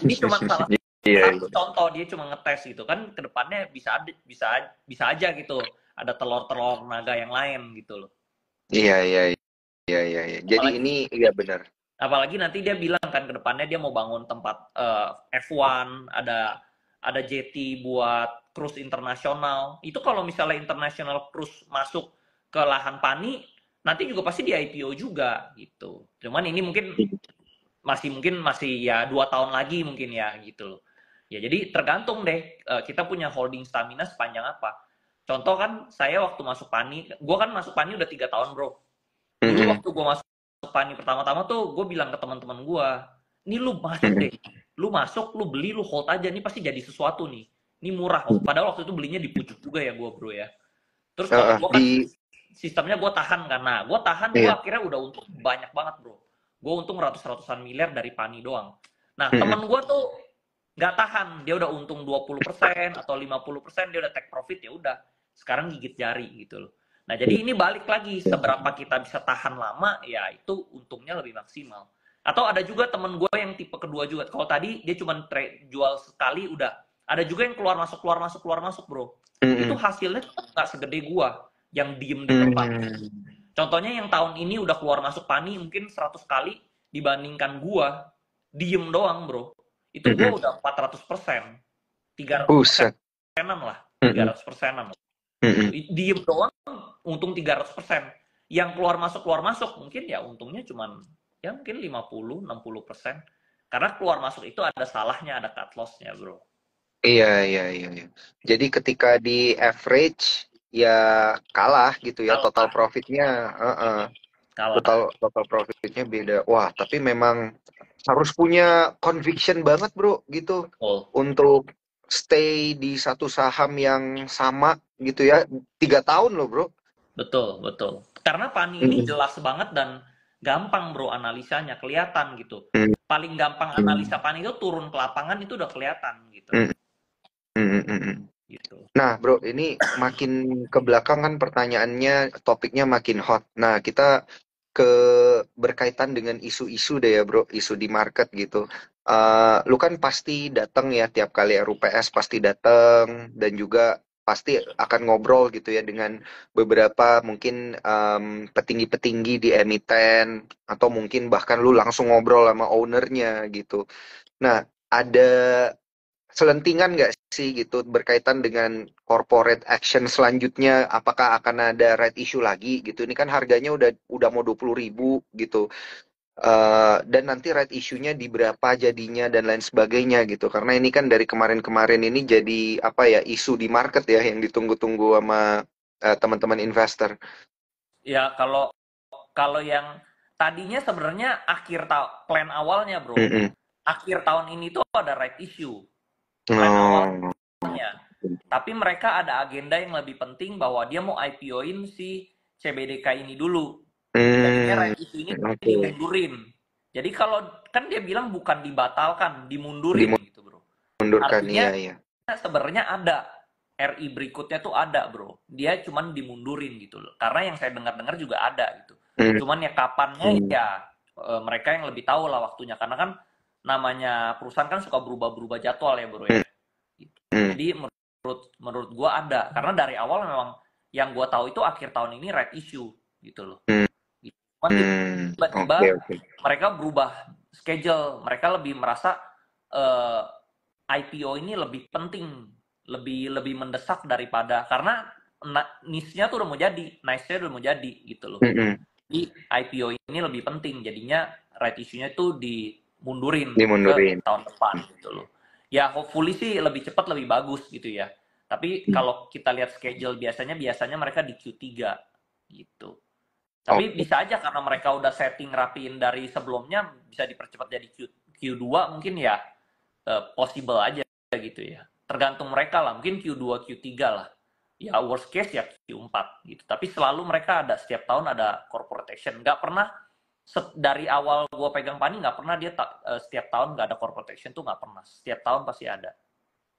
Ini cuma salah Iya, satu iya. contoh, dia cuma ngetes gitu kan, kedepannya bisa aja gitu ada telur-telur naga yang lain gitu loh. Iya, iya, iya, iya, iya. Jadi Apalagi ini iya benar. Apalagi nanti dia bilang kan ke depannya dia mau bangun tempat F1, ada jetty buat cruise internasional. Itu kalau misalnya international cruise masuk ke lahan Pani, nanti juga pasti di IPO juga gitu. Cuman ini mungkin masih ya 2 tahun lagi mungkin ya gitu loh. Ya jadi tergantung deh kita punya holding stamina sepanjang apa. Contoh kan saya waktu masuk Pani, gue kan masuk Pani udah 3 tahun bro. Dulu Mm-mm. waktu gue masuk Pani pertama-tama tuh gue bilang ke teman-teman gue, ini lu masuk Mm-mm. deh, lu masuk, lu beli, lu hold aja, ini pasti jadi sesuatu nih. Ini murah. Padahal waktu itu belinya di pucuk juga ya gue bro ya. Terus kalau gue kan Di sistemnya gue tahan karena gue tahan, gue iya. akhirnya udah untung banyak banget bro. Gue untung ratus-ratusan miliar dari Pani doang. Nah Mm-mm. temen gue tuh nggak tahan, dia udah untung 20% atau 50%, dia udah take profit, ya udah sekarang gigit jari gitu loh. Nah jadi ini balik lagi, seberapa kita bisa tahan lama ya itu untungnya lebih maksimal. Atau ada juga temen gue yang tipe kedua juga, kalau tadi dia cuma jual sekali udah, ada juga yang keluar masuk keluar masuk keluar masuk bro. Itu Mm-mm. hasilnya nggak segede gue yang diem di tempat. Mm. Contohnya yang tahun ini udah keluar masuk Pani mungkin 100 kali, dibandingkan gua diem doang bro. Itu gua Mm-mm. udah 400%, 300 Buset. persenan lah, Mm-mm. 300 persenan gitu. Mm-mm. Diem doang untung 300%. Yang keluar masuk mungkin ya untungnya cuman ya mungkin 50-60%. Karena keluar masuk itu ada salahnya, ada cut lossnya bro. Iya, iya, iya, iya. Jadi ketika di average ya kalah gitu ya, total Kalah, profitnya, total kalah. total profitnya beda. Wah, tapi memang harus punya conviction banget bro, gitu, Betul, untuk stay di satu saham yang sama gitu ya, 3 tahun loh bro. betul, betul. Karena Pani ini Mm-mm. jelas banget dan gampang bro analisanya, kelihatan gitu. Mm, Paling gampang mm, analisa Pani itu turun ke lapangan itu udah kelihatan gitu loh. mm, mm, mm, mm. Gitu. Nah, bro, ini makin ke belakang kan pertanyaannya, topiknya makin hot. Nah, kita ke berkaitan dengan isu-isu deh ya, bro, isu di market gitu. Lu kan pasti datang ya tiap kali RUPS pasti datang dan juga pasti akan ngobrol gitu ya dengan beberapa mungkin petinggi-petinggi di emiten atau mungkin bahkan lu langsung ngobrol sama ownernya gitu. Nah, ada selentingan nggak sih gitu berkaitan dengan corporate action selanjutnya, apakah akan ada right issue lagi gitu, ini kan harganya udah mau 20.000 gitu. Dan nanti right issue-nya di berapa jadinya dan lain sebagainya gitu, karena ini kan dari kemarin-kemarin ini jadi apa ya, isu di market ya yang ditunggu-tunggu sama teman-teman investor. Ya kalau kalau yang tadinya sebenarnya plan awalnya bro, Mm-mm. akhir tahun ini tuh ada right issue, plan Oh. awalnya. Tapi mereka ada agenda yang lebih penting bahwa dia mau IPO-in si CBDK ini dulu. Jadinya Hmm. right issue ini Oke. dimundurin. Jadi kalau kan dia bilang bukan dibatalkan, dimundurin gitu, bro. Dimundurkan, iya Artinya iya. sebenarnya ada RI berikutnya tuh ada, bro. Dia cuman dimundurin gitu loh. Karena yang saya dengar-dengar juga ada gitu. Hmm. Cuman ya kapannya Hmm. ya mereka yang lebih tahu lah waktunya. Karena kan namanya perusahaan kan suka berubah-berubah jadwal ya, bro Hmm. ya. Gitu. Hmm. Jadi menurut gua ada. Karena dari awal memang yang gua tahu itu akhir tahun ini right issue gitu loh. Hmm. Cuman Hmm. tiba-tiba Oke, oke. mereka berubah schedule. Mereka lebih merasa eh, IPO ini lebih penting, lebih lebih mendesak daripada, karena niche-nya tuh udah mau jadi, niche-nya udah mau jadi gitu loh. Mm-mm. Jadi IPO ini lebih penting, jadinya right issue-nya tuh dimundurin ke Dimundurin. tahun depan gitu loh. Ya hopefully sih lebih cepat lebih bagus gitu ya. Tapi kalau kita lihat schedule biasanya mereka di Q3 gitu. Tapi Oke, bisa aja karena mereka udah setting rapiin dari sebelumnya, bisa dipercepat jadi Q2 mungkin ya, possible aja gitu ya. Tergantung mereka lah, mungkin Q2, Q3 lah. Ya worst case ya Q4 gitu. Tapi selalu mereka ada, setiap tahun ada corporate action. Nggak pernah dari awal gue pegang Pani nggak pernah dia setiap tahun nggak ada corporate action tuh, nggak pernah. Setiap tahun pasti ada.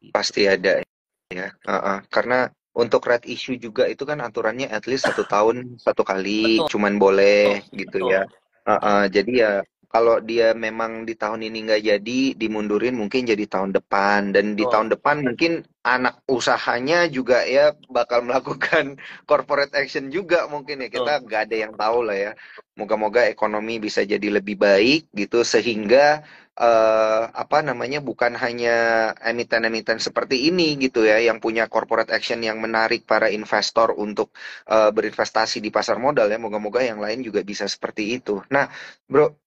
Gitu. pasti ada ya. Karena untuk red issue juga itu kan aturannya at least 1 tahun 1 kali Betul, cuman boleh gitu betul, ya. betul. Jadi ya kalau dia memang di tahun ini nggak jadi, dimundurin mungkin jadi tahun depan. Dan di tahun Betul. depan mungkin anak usahanya juga ya bakal melakukan corporate action juga mungkin ya. Kita Betul. nggak ada yang tahu lah ya. Moga-moga ekonomi bisa jadi lebih baik gitu sehingga apa namanya bukan hanya emiten-emiten seperti ini gitu ya yang punya corporate action yang menarik para investor untuk berinvestasi di pasar modal ya. Moga-moga yang lain juga bisa seperti itu. Nah, Bro,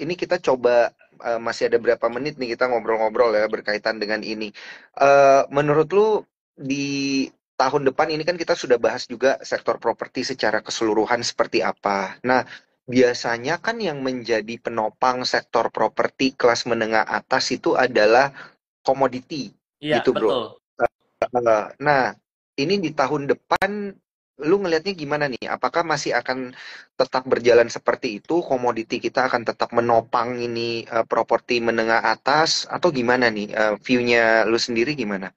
ini kita coba masih ada berapa menit nih kita ngobrol-ngobrol ya berkaitan dengan ini. Menurut lu di tahun depan ini kan kita sudah bahas juga sektor properti secara keseluruhan seperti apa. Nah, biasanya kan yang menjadi penopang sektor properti kelas menengah atas itu adalah komoditi Iya, gitu, Bro. betul. Nah, ini di tahun depan lu ngelihatnya gimana nih? Apakah masih akan tetap berjalan seperti itu? Komoditi kita akan tetap menopang ini properti menengah atas atau gimana nih? View-nya lu sendiri gimana?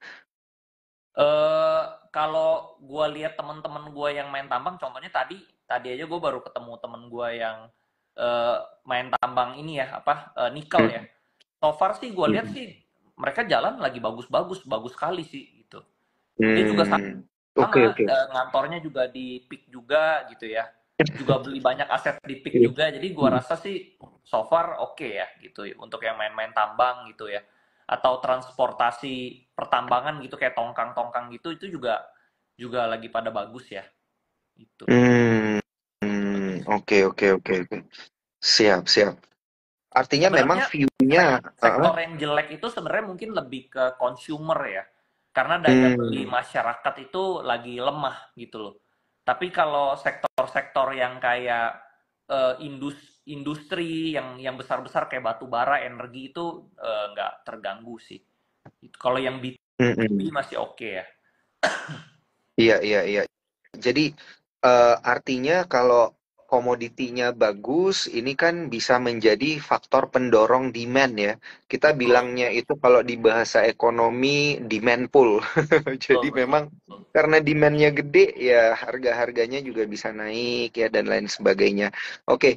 eh Kalau gue lihat teman-teman gue yang main tambang, contohnya tadi tadi aja gue baru ketemu temen gue yang eh, main tambang ini ya, apa nikel ya. Hmm, So far sih gue lihat hmm, sih mereka jalan lagi bagus-bagus, bagus sekali sih gitu. Dia juga hmm. Oke, sama, oke. ngantornya juga di PIK juga gitu ya. Juga beli banyak aset di PIK Iya. juga. Jadi gua rasa sih so far oke ya gitu ya, untuk yang main-main tambang gitu ya. Atau transportasi pertambangan gitu kayak tongkang-tongkang gitu itu juga juga lagi pada bagus ya gitu. Hmm, oke, oke, oke, oke. Siap, siap. Artinya memang Sebenarnya view-nya, sektor yang jelek itu sebenarnya mungkin lebih ke consumer ya. Karena daya beli hmm, masyarakat itu lagi lemah gitu loh. Tapi kalau sektor-sektor yang kayak industri yang besar-besar kayak batu bara, energi itu nggak terganggu sih. Kalau yang hmm, B2B hmm. masih oke ya. Iya, iya, iya. Jadi artinya kalau komoditinya bagus, ini kan bisa menjadi faktor pendorong demand ya. Kita Betul, bilangnya itu kalau di bahasa ekonomi demand pull. Jadi betul, betul, memang betul. karena demandnya gede ya harga-harganya juga bisa naik ya dan lain sebagainya. Oke,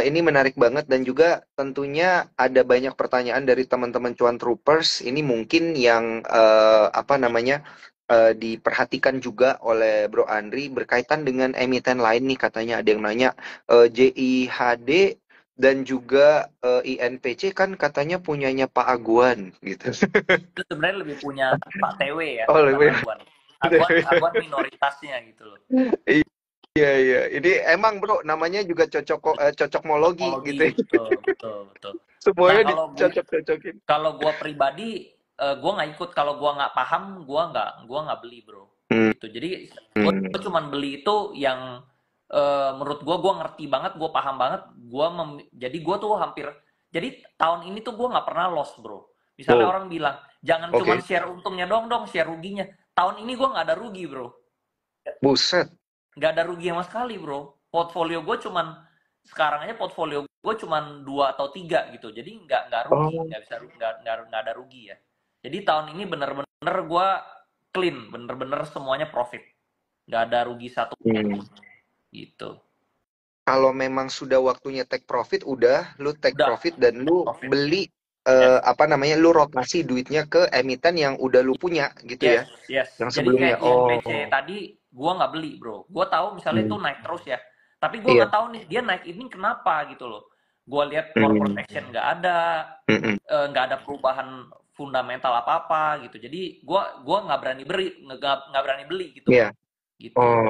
ini menarik banget dan juga tentunya ada banyak pertanyaan dari teman-teman Cuan Troopers. Ini mungkin yang apa namanya diperhatikan juga oleh Bro Andri berkaitan dengan emiten lain nih katanya ada yang nanya JIHD dan juga INPC kan katanya punyanya Pak Aguan gitu. Itu sebenarnya lebih punya Pak TW ya, Oh bukan lebih. Aguan. Aguan minoritasnya gitu loh. Iya iya. Ini emang Bro namanya juga cocokmologi gitu Teknologi, ya. betul, betul, betul. Nah, Semuanya dicocok-cocokin. kalau gua pribadi, gua nggak ikut. Kalau gua nggak paham, gua nggak beli, bro. Hmm, Gitu. Jadi gua hmm. cuman beli itu yang menurut gua ngerti banget, gua paham banget. Jadi gua tuh hampir. Jadi tahun ini tuh gua nggak pernah loss, bro. Misalnya Oh, orang bilang jangan cuman oke. share untungnya dong, share ruginya. Tahun ini gua nggak ada rugi, bro. Buset. Nggak ada rugi sama sekali, bro. Portfolio gue cuman sekarang aja portfolio gue cuman 2 atau 3 gitu. Jadi nggak rugi, Oh. nggak bisa nggak ada rugi ya. Jadi tahun ini bener-bener gue clean, bener-bener semuanya profit, nggak ada rugi satu pun Hmm. gitu. Kalau memang sudah waktunya take profit, udah lu take Udah profit dan lu profit. beli Yes, apa namanya, lu rotasi duitnya ke emiten yang udah lu punya gitu ya, yes, yes. yang Jadi sebelumnya. kayak Oh, INPC tadi gue nggak beli, bro. Gue tahu misalnya itu hmm. naik terus ya, tapi gue nggak Iya, tahu nih dia naik ini kenapa gitu loh. Gue lihat corporate hmm. action nggak ada, Hmm, nggak ada perubahan fundamental apa apa gitu. Jadi gua nggak berani beli gitu Iya. loh, gitu. Oh,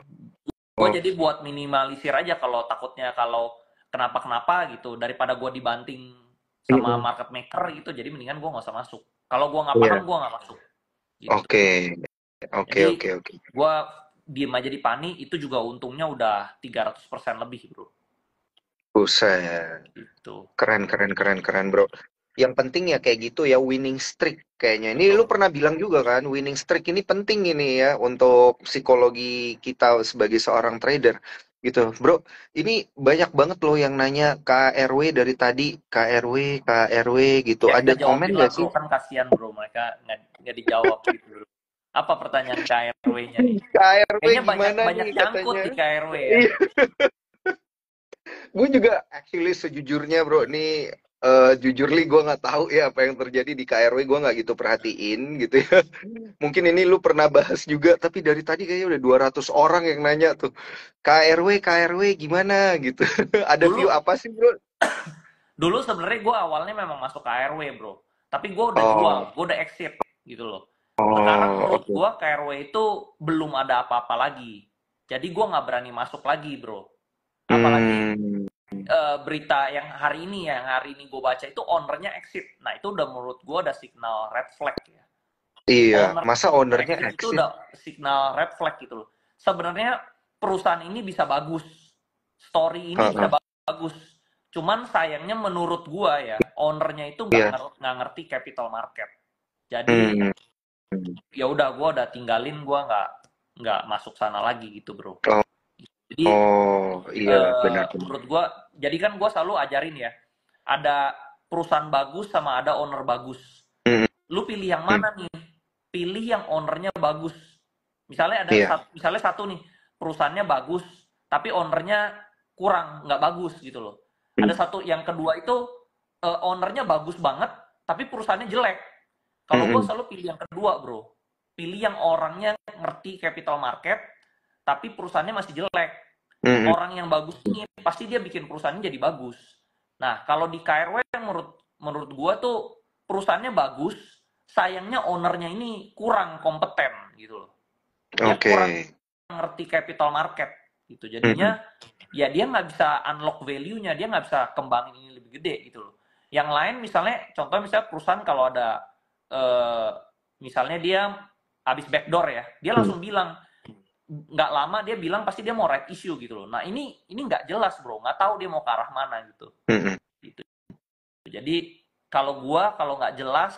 Gue oh, jadi buat minimalisir aja kalau takutnya kalau kenapa kenapa gitu, daripada gue dibanting sama hmm. market maker gitu. Jadi mendingan gue nggak usah masuk. Kalau gue nggak paham Iya. gue nggak masuk gitu. Oke, oke, Jadi oke, oke. gue diem aja di Pani itu juga untungnya udah 300% lebih, bro. Buset. Gitu. Keren, keren, keren, keren, bro. Yang penting ya kayak gitu ya, winning streak kayaknya. Ini lu Betul. pernah bilang juga kan, winning streak ini penting ini ya untuk psikologi kita sebagai seorang trader gitu. Bro, ini banyak banget loh yang nanya KRW dari tadi, KRW, KRW gitu. Ya Ada kita komen jawabin lah, nggak sih? bro, kan kasihan, bro, mereka nggak dijawab gitu, bro. Apa pertanyaan KRW-nya nih? KRW Kayaknya banyak gimana nih banyak nyangkut katanya? di KRW ya. Iya, Gue juga actually sejujurnya bro, nih jujur li gue nggak tahu ya apa yang terjadi di KRW, gue nggak gitu perhatiin gitu ya. Mungkin ini lu pernah bahas juga, tapi dari tadi kayaknya udah 200 orang yang nanya tuh, KRW gimana gitu. Ada view Dulu apa sih bro? dulu sebenarnya gue awalnya memang masuk KRW bro, tapi gue udah jual, Oh, gue udah exit gitu loh. Sekarang oh, menurut oke. gue KRW itu belum ada apa-apa lagi, jadi gue nggak berani masuk lagi bro. Apalagi Hmm, berita yang hari ini gue baca itu ownernya exit. Nah itu udah menurut gue udah signal red flag ya. iya, Owner masa ownernya exit itu exit? udah signal red flag gitu loh. Sebenarnya perusahaan ini bisa bagus, story ini bisa Heeh. bagus. Cuman sayangnya menurut gua ya, ownernya itu Iya. nggak ngerti capital market. Jadi Hmm. ya udah gua udah tinggalin, gua nggak masuk sana lagi gitu bro. Oh, Jadi oh, iya, benar-benar. menurut gua, jadi kan gua selalu ajarin ya, ada perusahaan bagus sama ada owner bagus. Hmm. Lu pilih yang Hmm. mana nih? Pilih yang ownernya bagus. Iya. Misalnya satu nih, perusahaannya bagus, tapi ownernya kurang, nggak bagus gitu loh. Hmm. Ada satu, yang kedua itu ownernya bagus banget, tapi perusahaannya jelek. Kalau gue Hmm. selalu pilih yang kedua, bro. Pilih yang orangnya ngerti capital market, tapi perusahaannya masih jelek. Hmm. Orang yang bagus ini pasti dia bikin perusahaannya jadi bagus. Nah, kalau di KRW menurut gue tuh perusahaannya bagus, sayangnya ownernya ini kurang kompeten gitu loh. Dia Oke. kurang ngerti capital market gitu. Hmm. Jadinya ya dia nggak bisa unlock value-nya, dia nggak bisa kembangin ini lebih gede gitu loh. Yang lain misalnya, contoh misalnya perusahaan kalau ada eh, misalnya dia habis backdoor ya, dia Hmm. langsung bilang, nggak lama dia bilang pasti dia mau right issue gitu loh. Nah ini nggak jelas bro, nggak tahu dia mau ke arah mana gitu. Hmm. Gitu. Jadi kalau nggak jelas,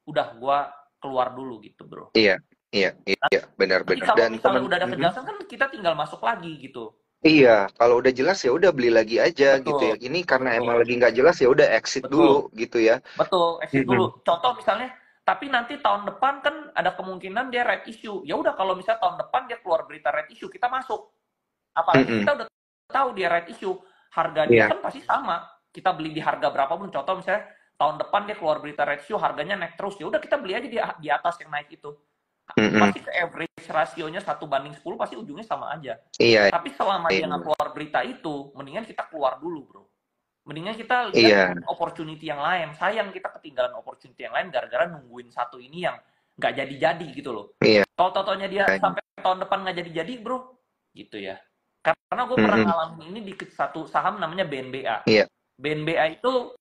udah gua keluar dulu gitu bro. Iya, iya, iya, Nanti benar-benar. kalau Dan misalnya temen, udah ada kejelasan kan kita tinggal masuk lagi gitu. iya, kalau udah jelas ya udah beli lagi aja gitu ya. Betul, Ini karena emang betul, lagi nggak jelas ya udah exit dulu betul, gitu ya. betul. Exit Hmm. dulu. Contoh misalnya, tapi nanti tahun depan kan ada kemungkinan dia red issue. Ya udah kalau misalnya tahun depan dia keluar berita red issue, kita masuk. Apalagi Hmm. kita udah tahu dia red issue, harga dia Iya. kan pasti sama. Kita beli di harga berapapun. Contoh misalnya tahun depan dia keluar berita red issue, harganya naik terus. Ya udah kita beli aja di atas yang naik itu. Hmm. Pasti ke average rasionya 1/10 pasti ujungnya sama aja. Iya, Tapi selama dia nggak iya, keluar berita itu, mendingan kita keluar dulu bro. Mendingan kita lihat iya, opportunity yang lain. Sayang kita ketinggalan opportunity yang lain gara-gara nungguin satu ini yang nggak jadi-jadi gitu loh. iya. Kalau totonya dia sampai tahun depan nggak jadi-jadi bro, gitu ya. Karena gue pernah Hmm. ngalamin ini di satu saham namanya BNBA. Iya. BNBA itu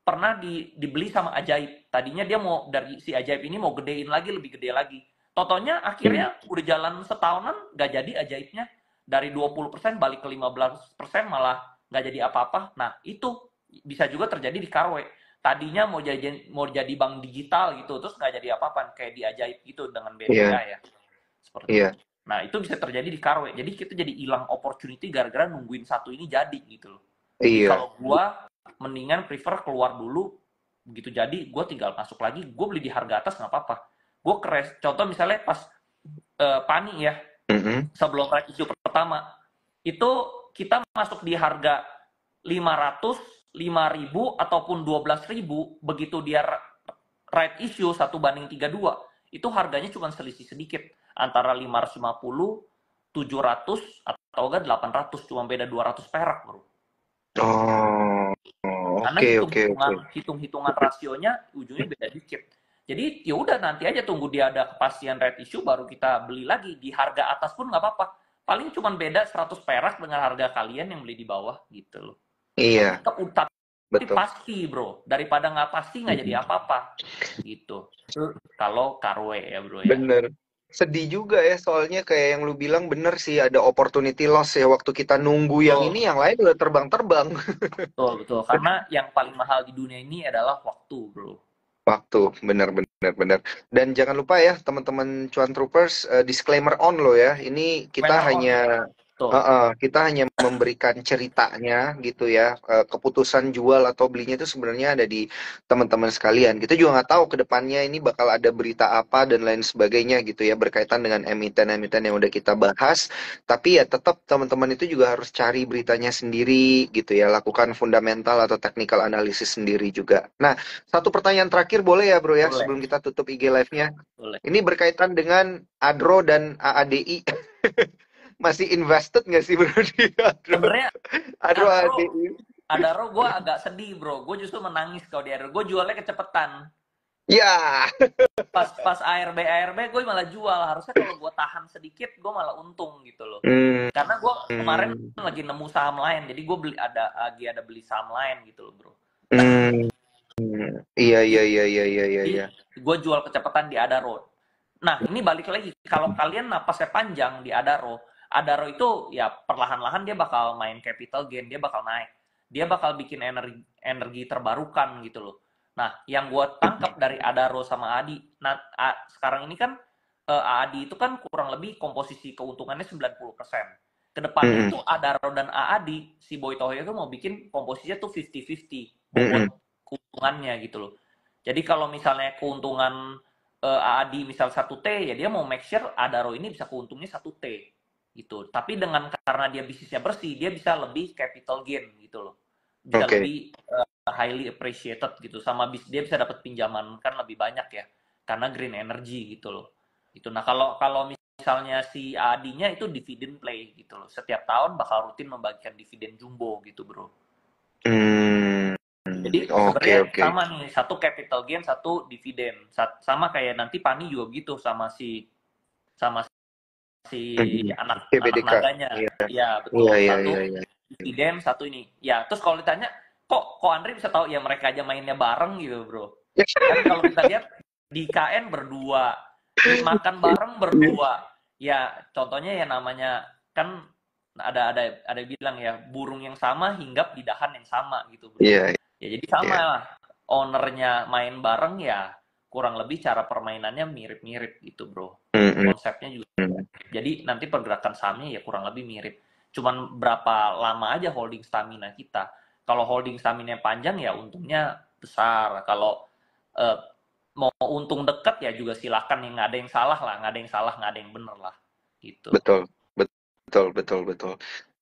pernah dibeli sama Ajaib. Tadinya dia mau, dari si Ajaib ini mau gedein lagi, lebih gede lagi. Totonya Hmm. akhirnya udah jalan setahunan nggak jadi Ajaibnya. Dari 20% balik ke 15%, malah nggak jadi apa-apa. Nah itu bisa juga terjadi di Karwe. Tadinya mau jadi bank digital gitu, terus nggak jadi apa-apa, kayak di Ajaib gitu dengan Iya, BNBA ya. Seperti iya, itu. Nah itu bisa terjadi di Karwe. Jadi kita jadi hilang opportunity gara-gara nungguin satu ini jadi gitu loh. Jadi iya. kalau gua mendingan prefer keluar dulu, begitu jadi gue tinggal masuk lagi, gue beli di harga atas nggak apa-apa. Gue keres, contoh misalnya pas Pani ya, Hmm. sebelum right issue pertama itu kita masuk di harga 500, 5.000 ataupun 12.000, begitu dia right issue 1/32, itu harganya cuma selisih sedikit antara 550, 700 atau enggak 800, cuma beda 200 perak bro. Oh, Karena oke, oke, oke. hitung-hitungan rasionya ujungnya beda dikit. Jadi ya udah nanti aja tunggu dia ada kepastian red issue baru kita beli lagi di harga atas pun nggak apa-apa. Paling cuma beda 100 perak dengan harga kalian yang beli di bawah gitu loh. Tapi Iya, tapi betul. pasti bro, daripada nggak pasti nggak jadi Hmm. apa-apa gitu. Kalau Karwe ya bro ya. Bener. Sedih juga ya, soalnya kayak yang lu bilang bener sih, ada opportunity loss ya, waktu kita nunggu yang Betul, ini, yang lain udah terbang-terbang. betul, betul. Karena yang paling mahal di dunia ini adalah waktu bro. Waktu, bener, bener, bener. Dan jangan lupa ya, teman-teman Cuan Troopers, disclaimer on lo ya, ini kita Disclaimer on hanya ya. betul. Kita hanya memberikan ceritanya gitu ya. Keputusan jual atau belinya itu sebenarnya ada di teman-teman sekalian. Kita juga nggak tahu ke depannya ini bakal ada berita apa dan lain sebagainya gitu ya berkaitan dengan emiten-emiten yang udah kita bahas. Tapi ya tetap teman-teman itu juga harus cari beritanya sendiri gitu ya. Lakukan fundamental atau technical analysis sendiri juga. Nah, satu pertanyaan terakhir boleh ya bro ya Boleh, sebelum kita tutup IG live-nya. boleh. Ini berkaitan dengan Adro dan AADI. Masih invested nggak sih bro di Adro? Sebenarnya Adro Adaro, AADI. Adaro gue agak sedih bro. Gue justru menangis kalau di Adaro. Gue jualnya kecepatan. Ya. Pas ARB gue malah jual. Harusnya kalau gue tahan sedikit, gue malah untung gitu loh. Hmm. Karena gue kemarin lagi nemu saham lain, jadi gue lagi ada beli saham lain gitu loh bro. Hmm. Iya, iya, iya, iya, iya, iya, Jadi iya. gue jual kecepatan di Adaro. Nah ini balik lagi, kalau kalian napasnya panjang di Adaro itu ya perlahan-lahan dia bakal main capital gain, dia bakal naik, dia bakal bikin energi terbarukan gitu loh. Nah yang gue tangkap dari Adaro sama Adi, nah sekarang ini kan Adi itu kan kurang lebih komposisi keuntungannya 90%. Kedepannya Mm-mm. itu Adaro dan Adi, si Boy Tohyo itu mau bikin komposisinya tuh 50-50 bobot Mm-mm. keuntungannya gitu loh. Jadi kalau misalnya keuntungan Adi misal 1T, ya dia mau make sure Adaro ini bisa keuntungnya 1T gitu. Tapi dengan karena dia bisnisnya bersih, dia bisa lebih capital gain gitu loh. Bisa Oke. lebih highly appreciated gitu, sama dia bisa dapat pinjaman kan lebih banyak ya karena green energy gitu loh. Itu. Nah, kalau kalau misalnya si Adinya itu dividen play gitu loh. Setiap tahun bakal rutin membagikan dividen jumbo gitu, Bro. Hmm. Jadi Oke, sebenarnya oke. sama nih, satu capital gain, satu dividen. Sama kayak nanti Pani juga gitu sama si Mm-mm. anak anak PBDK. naganya. Iya, Ya, iya, betul. iya, iya, Satu iya. dividen, satu ini. Ya, terus kalau ditanya, kok Andri bisa tahu ya mereka aja mainnya bareng gitu, Bro. Kan kalau kita lihat di KN berdua, makan bareng berdua. Ya, contohnya ya namanya kan ada bilang ya, burung yang sama hinggap di dahan yang sama gitu, Bro. Iya, Ya jadi sama iya. lah. Ownernya main bareng ya kurang lebih cara permainannya mirip-mirip gitu, Bro. Mm-mm. Konsepnya juga. Jadi nanti pergerakan sahamnya ya kurang lebih mirip. Cuman berapa lama aja holding stamina kita. Kalau holding stamina panjang ya untungnya besar. Kalau eh, mau untung dekat ya juga silakan, yang nggak ada yang salah lah, nggak ada yang salah, nggak ada yang bener lah gitu. Betul, betul, betul, betul.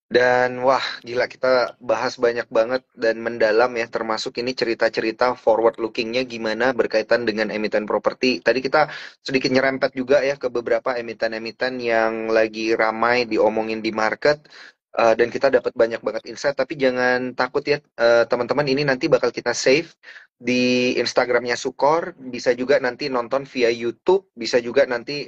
Dan wah, gila kita bahas banyak banget dan mendalam ya, termasuk ini cerita-cerita forward lookingnya gimana berkaitan dengan emiten properti. Tadi kita sedikit nyerempet juga ya ke beberapa emiten-emiten yang lagi ramai diomongin di market. Dan kita dapat banyak banget insight, tapi jangan takut ya teman-teman, ini nanti bakal kita save di Instagramnya Sukor, bisa juga nanti nonton via YouTube, bisa juga nanti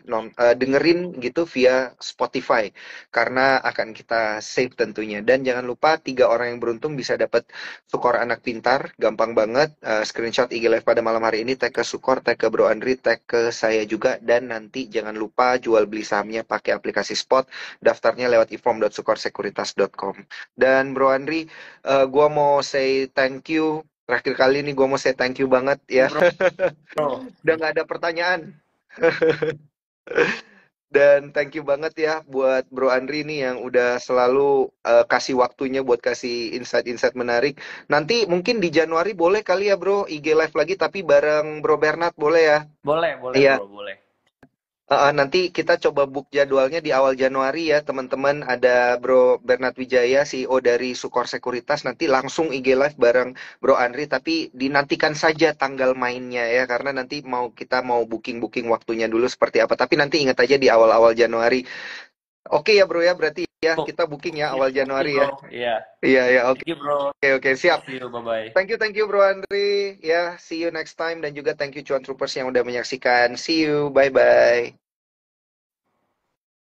dengerin gitu via Spotify karena akan kita save tentunya. Dan jangan lupa 3 orang yang beruntung bisa dapat Sukor Anak Pintar, gampang banget. Screenshot IG Live pada malam hari ini, tag ke Sukor, tag ke Bro Andri, tag ke saya juga. Dan nanti jangan lupa jual beli sahamnya pakai aplikasi Spot, daftarnya lewat ifom.sukorsekuritas.com. Dan Bro Andri, gua mau say thank you. Terakhir kali ini gua mau say thank you banget Oke ya. bro. Bro. Udah nggak ada pertanyaan. Dan thank you banget ya buat Bro Andri nih yang udah selalu kasih waktunya buat kasih insight-insight menarik. Nanti mungkin di Januari boleh kali ya Bro IG live lagi tapi bareng Bro Bernard boleh ya? Boleh, boleh Iya. bro, boleh. Nanti kita coba book jadwalnya di awal Januari ya teman-teman. Ada Bro Bernard Wijaya CEO dari Sukor Sekuritas. Nanti langsung IG live bareng Bro Andri. Tapi dinantikan saja tanggal mainnya ya karena nanti kita mau booking waktunya dulu seperti apa. Tapi nanti ingat aja di awal-awal Januari. Oke ya Bro ya, berarti ya Oh, kita booking ya sip, awal oke Januari ya. bro. Iya. Iya ya, oke Thank you bro. oke siap. See you, bye-bye. Thank you Bro Andri. Ya, see you next time dan juga thank you Cuan Troopers yang udah menyaksikan. See you, bye bye.